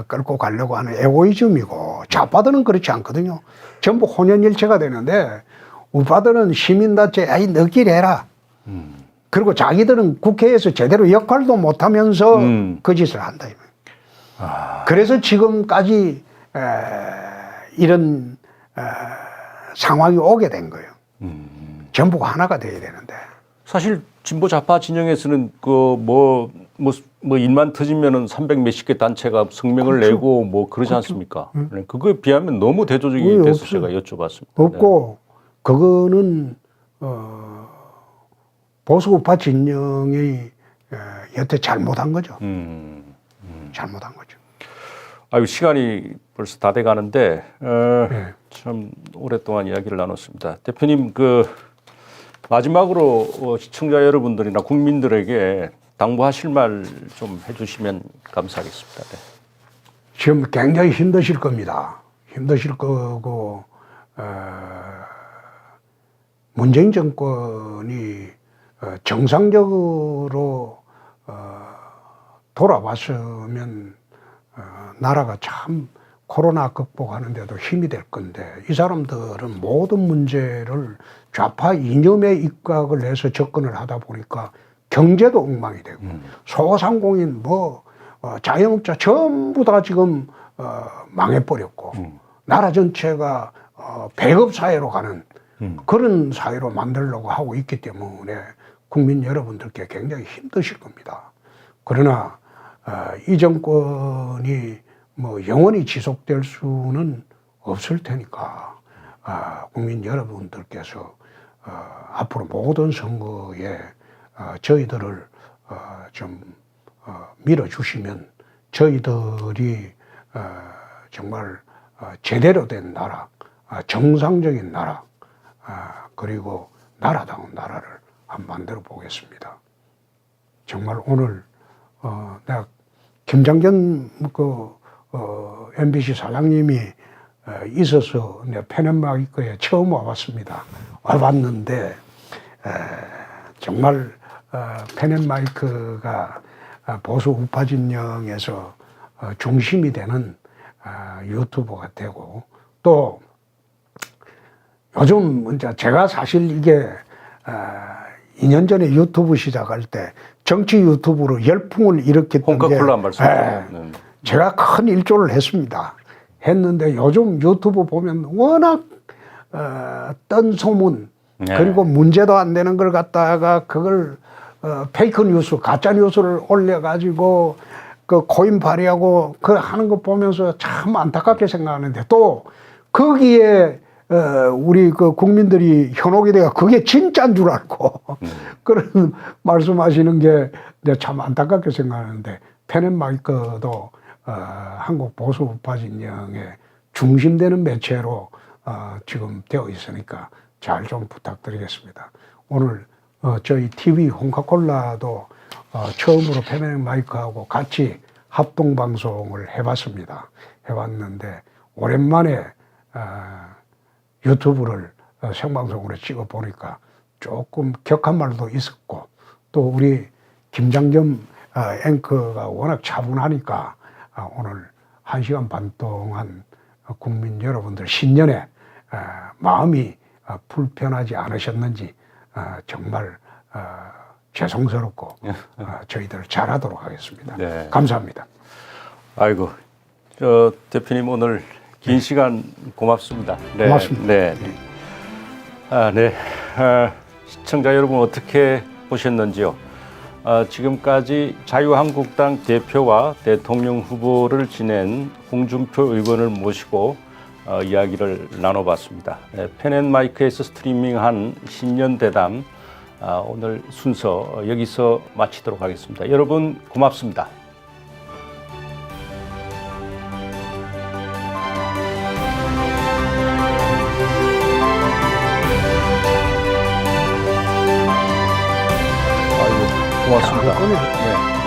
끌고 가려고 하는 에고이즘이고 좌파들은 그렇지 않거든요. 전부 혼연일체가 되는데 우파들은 시민단체 아이 너끼리 해라. 그리고 자기들은 국회에서 제대로 역할도 못하면서 그 짓을 한다. 그래서 지금까지 이런 상황이 오게 된 거예요. 전부가 하나가 돼야 되는데. 사실 진보 좌파 진영에서는 일만 터지면은 300 몇십 개 단체가 성명을 그렇죠. 내고 뭐 그러지 않습니까? 그거에 비하면 너무 대조적이 돼서 없어요. 제가 여쭤봤습니다. 없고 그거는 보수 우파 진영이 여태 잘못한 거죠. 잘못한 거죠. 아유, 시간이 벌써 다 돼가는데 네. 참 오랫동안 이야기를 나눴습니다. 대표님, 마지막으로 시청자 여러분들이나 국민들에게 당부하실 말 좀 해주시면 감사하겠습니다. 네. 지금 굉장히 힘드실 겁니다. 힘드실 거고 문재인 정권이 정상적으로 돌아왔으면 나라가 참 코로나 극복하는 데도 힘이 될 건데 이 사람들은 모든 문제를 좌파 이념에 입각을 해서 접근을 하다 보니까 경제도 엉망이 되고 소상공인 자영업자 전부 다 지금 망해버렸고 나라 전체가 배급 사회로 가는 그런 사회로 만들려고 하고 있기 때문에 국민 여러분들께 굉장히 힘드실 겁니다. 그러나 이 정권이 영원히 지속될 수는 없을 테니까 국민 여러분들께서 앞으로 모든 선거에 저희들을 좀 밀어주시면 저희들이 정말 제대로 된 나라, 정상적인 나라, 그리고 나라다운 나라를 한번 만들어 보겠습니다. 정말 오늘 내가 김장겸 MBC 사장님이 있어서 내 펜앤마이크에 처음 와봤습니다. 와봤는데 정말 펜앤마이크가 보수 우파 진영에서 중심이 되는 유튜버가 되고 또 요즘 이제 제가 사실 이게 2년 전에 유튜브 시작할 때 정치 유튜브로 열풍을 일으켰던 게 홍카콜라 말씀이죠. 제가 큰 일조를 했습니다. 했는데 요즘 유튜브 보면 워낙 뜬 소문 그리고 문제도 안 되는 걸 갖다가 그걸 페이크 뉴스, 가짜 뉴스를 올려가지고 그 코인 발휘하고 그 하는 거 보면서 참 안타깝게 생각하는데 또 거기에 우리 그 국민들이 현혹이 돼가 그게 진짜인 줄 알고 그런 말씀하시는 게 내가 참 안타깝게 생각하는데 펜앤마이크도 한국 보수 우파 진영의 중심되는 매체로 지금 되어 있으니까 잘 좀 부탁드리겠습니다. 오늘 저희 TV 홍카콜라도 처음으로 펜앤마이크하고 같이 합동 방송을 해봤습니다. 해봤는데 오랜만에 유튜브를 생방송으로 찍어 보니까 조금 격한 말도 있었고 또 우리 김장겸 앵커가 워낙 차분하니까 오늘 1시간 반 동안 국민 여러분들 신년에 마음이 불편하지 않으셨는지 정말 죄송스럽고 저희들 잘하도록 하겠습니다. 네. 감사합니다. 아이고, 대표님 오늘 긴 시간 고맙습니다. 네. 고맙습니다. 네. 네. 시청자 여러분 어떻게 보셨는지요? 지금까지 자유한국당 대표와 대통령 후보를 지낸 홍준표 의원을 모시고 이야기를 나눠봤습니다. 펜앤마이크에서 스트리밍한 신년대담 오늘 순서 여기서 마치도록 하겠습니다. 여러분 고맙습니다. 고맙습니다. 네.